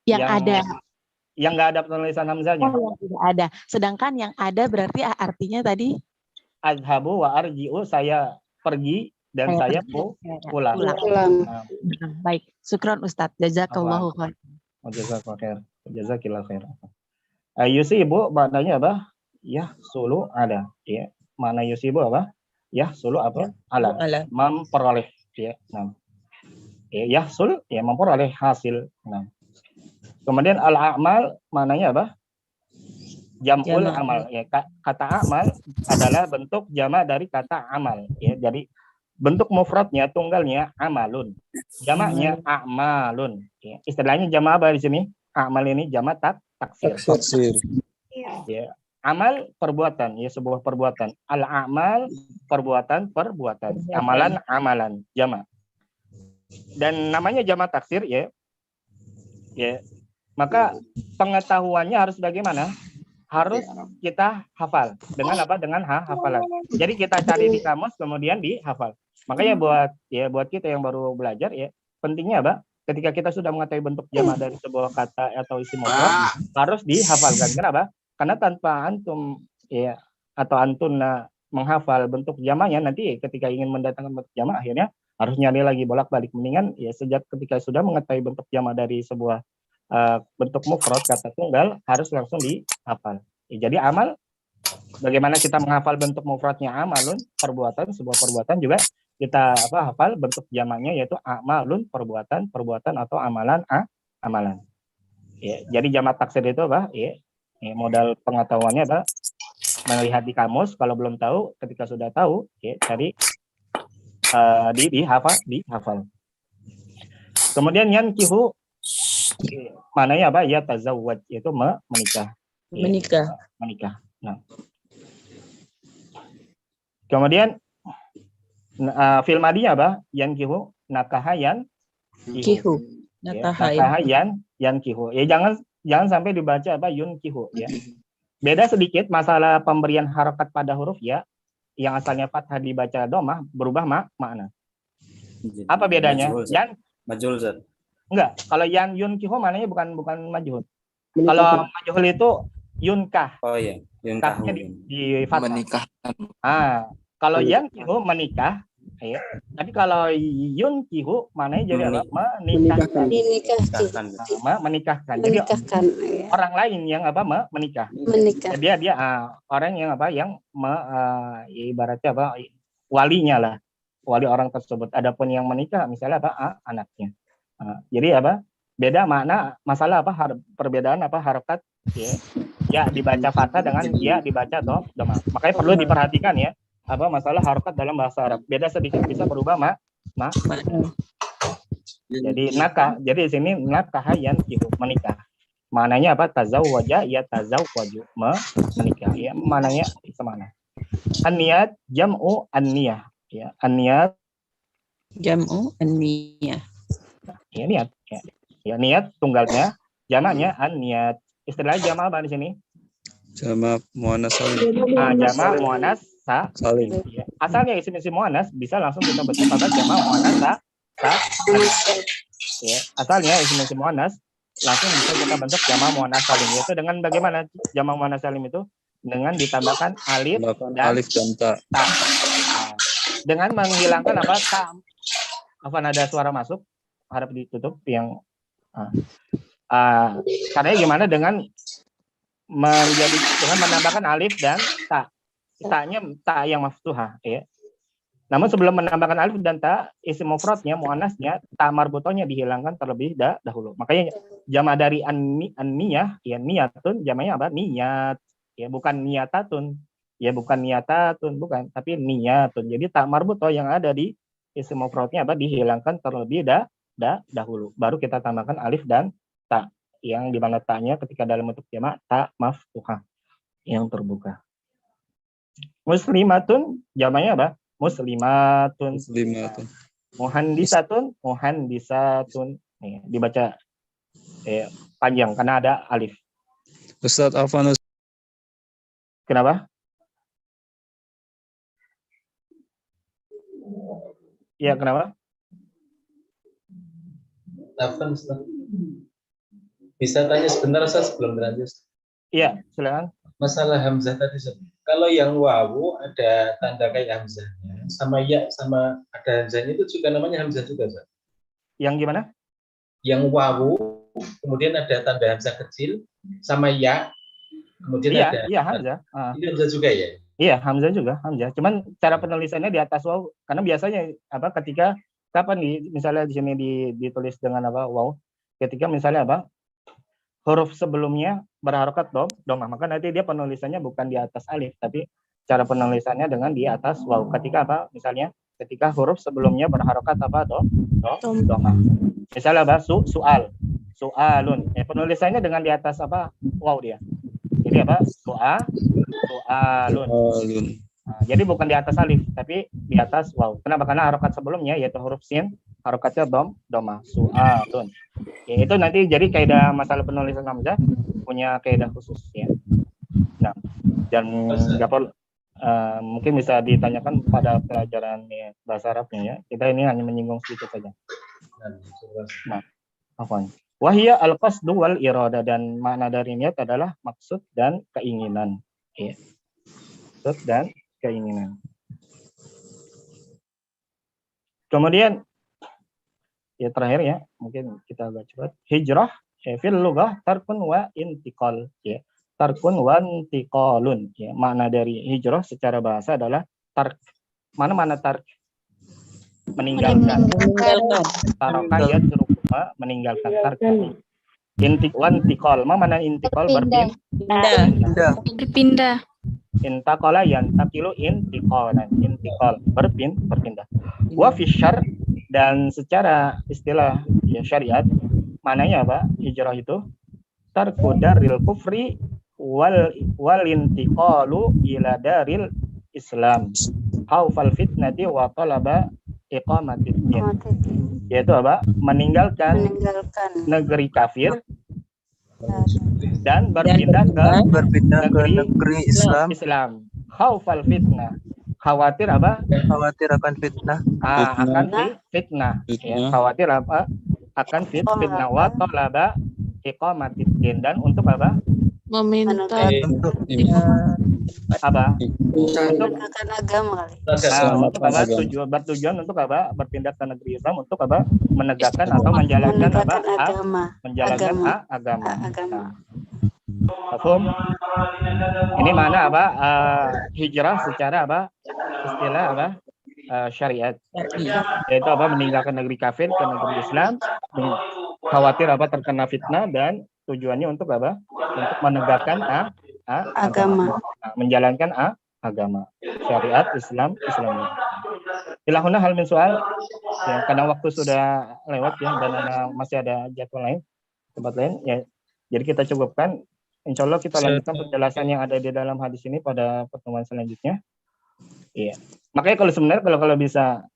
Yang ada. Yang nggak ada penulisan hamzahnya. Oh, yang tidak ada. Sedangkan yang ada berarti artinya tadi? Adhabu wa arji'u, saya pergi dan saya pulang. Nah. Baik, syukran Ustadz. Jazakallahu khair. Jazakillah khair. Yusibu maknanya apa? Ya sulu ada. Ya. Mana yusibu apa? Ya sulu apa? Ala. Memperoleh. Ya. Nah. Ya sul ya memperoleh hasil. Nah. Kemudian al-a'mal maknanya apa? Jam'ul amal. Ya, kata amal adalah bentuk jama dari kata amal. Ya, jadi bentuk mufradnya tunggalnya amalun. Jamaknya a'malun. Ya, istilahnya jama apa di sini? Amal ini jama taksir. Ya, amal perbuatan, ya sebuah perbuatan. Al-a'mal perbuatan. Amalan jama. Dan namanya jama taksir ya. Ya. Maka pengetahuannya harus bagaimana? Harus kita hafal. Dengan apa? Dengan hafalan. Jadi kita cari di kamus kemudian dihafal. Makanya buat kita yang baru belajar ya, pentingnya apa? Ketika kita sudah mengetahui bentuk jamak dari sebuah kata atau isim mufrad, harus dihafalkan. Kenapa? Karena tanpa antum ya atau antuna menghafal bentuk jamaknya, nanti ketika ingin mendatangkan bentuk jamak akhirnya harus nyari lagi bolak-balik. Mendingan ya sejak ketika sudah mengetahui bentuk jamak dari sebuah bentuk mufrad kata tunggal harus langsung dihafal. Ya, jadi amal, bagaimana kita menghafal bentuk mufradnya amalun, perbuatan, sebuah perbuatan juga kita hafal bentuk jamaknya yaitu amalun, perbuatan atau amalan amalan. Ya, jadi jamak taksir itu apa? Ya, modal pengetahuannya apa? Melihat di kamus, kalau belum tahu, ketika sudah tahu, ya cari dihafal. Kemudian yankihu mananya apa? Ya tazawwaj, yaitu menikah. Menikah. Nah. Kemudian fil madinya apa? Yankihu nakahayan kihu. Nakahayan yankihu. Ya jangan sampai dibaca apa yunkihu ya. Beda sedikit masalah pemberian harokat pada huruf ya. Yang asalnya fathah dibaca domah berubah makna. Apa bedanya? Majhul Zat. Enggak, kalau yang yunkihu maknanya bukan majhul. Kalau majhul itu yunkah. Oh iya, yunkah. Di fathah. Menikahkan. Kalau yankihu menikah, ya. Tapi kalau yunkihu maknanya jadi apa? Menikahkan. Menikahkan. Jadi orang lain yang apa? Menikah. Dia orang yang apa? Yang ibaratnya apa? Walinya lah. Wali orang tersebut. Adapun yang menikah misalnya apa? Anaknya. Jadi apa? beda makna masalah apa perbedaan apa harokat ya dibaca fathah dengan ya dibaca dhamma. Makanya perlu diperhatikan ya apa masalah harokat dalam bahasa Arab. Beda sedikit bisa berubah Jadi nakah, jadi di sini nakahayan itu menikah. Maknanya apa? Tazawwaja ya tazawwaju menikah. Ya, maknanya semana. An-niyat jam'u an-niyah. Ya, an-niyat jam'u an-niyah. Ya, niat. Ya, niat tunggalnya, jamaknya an-niyat. Istilah jamak apa di sini? Jamak muannas salim. Jamak muannas salim. Ya. Asalnya isim muannas bisa langsung kita bentuk pada jamak muannas salim. Ya, asalnya isim muannas langsung bisa kita bentuk jamak muannas salim. Yaitu dengan bagaimana jamak muannas salim itu? Dengan ditambahkan alif dan ta. Dengan menghilangkan apa? Ta. Apa ada suara masuk? Harap ditutup yang caranya gimana dengan menambahkan alif dan ta. Ta-nya ta yang maftuhah ya. Namun sebelum menambahkan alif dan ta, isim mufradnya muannasnya ta marbutohnya dihilangkan terlebih dahulu. Makanya jamak dari an-niyah ya niyatun jamaknya apa? Niyat. Ya bukan niyatatun. Ya bukan niyatatun bukan, tapi niyatun. Jadi ta marbutoh yang ada di isim mufradnya apa? Dihilangkan terlebih dahulu. Baru kita tambahkan alif dan ta. Yang di mana ta-nya ketika dalam bentuk jamak ta maftuhah yang terbuka. Muslimatun jamaknya apa? Muslimatun. Muhandisatun. Nih, dibaca panjang karena ada alif. Ustadz Alfanus. Kenapa? Ya, kenapa? Afwan, bisa tanya sebentar Ustaz sebelum berlanjut? Iya, silakan. Masalah hamzah tadi, kalau yang wawu ada tanda kayak hamzahnya, sama ya sama ada hamzahnya itu juga namanya hamzah juga, Ustaz? Yang gimana? Yang wawu kemudian ada tanda hamzah kecil sama ya, kemudian ada hamzah. Ini hamzah juga ya? Iya, hamzah juga, hamzah. Cuman cara penulisannya di atas waw, karena biasanya apa ketika misalnya di sini ditulis dengan apa waw, ketika misalnya apa huruf sebelumnya berharokat dhammah, maka nanti dia penulisannya bukan di atas alif, tapi cara penulisannya dengan di atas waw. Ketika apa? Misalnya ketika huruf sebelumnya berharokat apa dhammah. Misalnya apa? Su'alun. Penulisannya dengan di atas apa? Waw dia. Jadi apa? Su'alun. Jadi bukan di atas alif, tapi di atas waw. Kenapa? Karena harokat sebelumnya yaitu huruf sin, harokatnya dhammah. Su'alun. Ya, itu nanti jadi kaidah masalah penulisan hamzah punya kaidah khusus ya. Nah, dan nggak perlu mungkin bisa ditanyakan pada pelajaran bahasa Arabnya ya. Kita ini hanya menyinggung sedikit saja. Nah, afwan. Wahia al-qasdu wal irada, dan makna dari niat adalah maksud dan keinginan. Ya. Maksud dan keinginan. Kemudian ya terakhir ya, mungkin kita agak cepat. Hijrah fil lughah tarkun wa intiqal ya. Tarkun wa intiqalun ya. Makna dari hijrah secara bahasa adalah tark. Mana tark? Meninggalkan. Taraka ya turukuma meninggalkan tark. Intiqal. Mana intiqal? Berpindah. Intaqala yantaqilu intiqalan. Intiqal berpindah. Wa fi syar, dan secara istilah ya syariat maknanya apa? Hijrah itu tarku daril kufri wal intiqalu ila daril Islam. Haufal fitnati wa talaba iqamatid din. Yaitu apa? Meninggalkan negeri kafir dan berpindah ke negeri Islam. Haufal fitnah. Khawatir apa? Khawatir akan fitnah. Akan fitnah. Ya, khawatir apa? Akan fitnah. Wa talaba iqamatid din, dan untuk apa? Meminta untuk apa? Untuk agama kali. Untuk apa? Bertujuan untuk apa? Berpindah ke negeri Islam untuk apa? Menegakkan atau menjalankan apa? Menjalankan agama. Ini mana apa? Hijrah secara apa? Istilah apa? syariat, yaitu apa, meninggalkan negeri kafir ke negeri Islam, khawatir apa terkena fitnah, dan tujuannya untuk apa, untuk menegakkan agama, menjalankan agama syariat Islam. Ilahuna hal min soal ya, karena waktu sudah lewat ya, dan masih ada jadwal lain, tempat lain ya, jadi kita cukupkan. Insya Allah kita lanjutkan penjelasan yang ada di dalam hadis ini pada pertemuan selanjutnya. Iya. Makanya kalau sebenarnya kalau bisa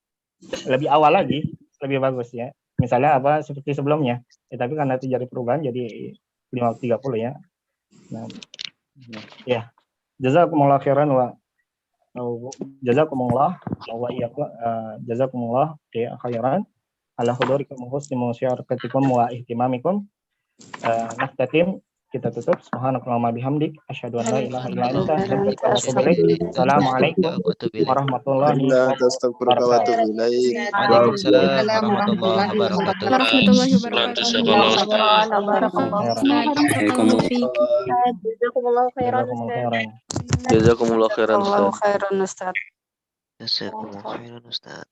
lebih awal lagi lebih bagus ya. Misalnya apa seperti sebelumnya. Tapi karena terjadi perubahan jadi 5.30 ya. Nah, ya. Jazakumullah khairan wa jazakumullah wa jazakumullah khairan ala hudurikum husni syarikatikum wa ihtimamikum. Naftatim, kita tutup. Subhanakallahumma bihamdik asyhadu an la ilaha illa anta astaghfiruka wa atubu ilaik. Assalamualaikum warahmatullahi wabarakatuh. Waalaikumsalam warahmatullahi wabarakatuh. Jazakumullah khairan. Jazakumullah khairan Ustaz. Jazakumullah khairan Ustaz.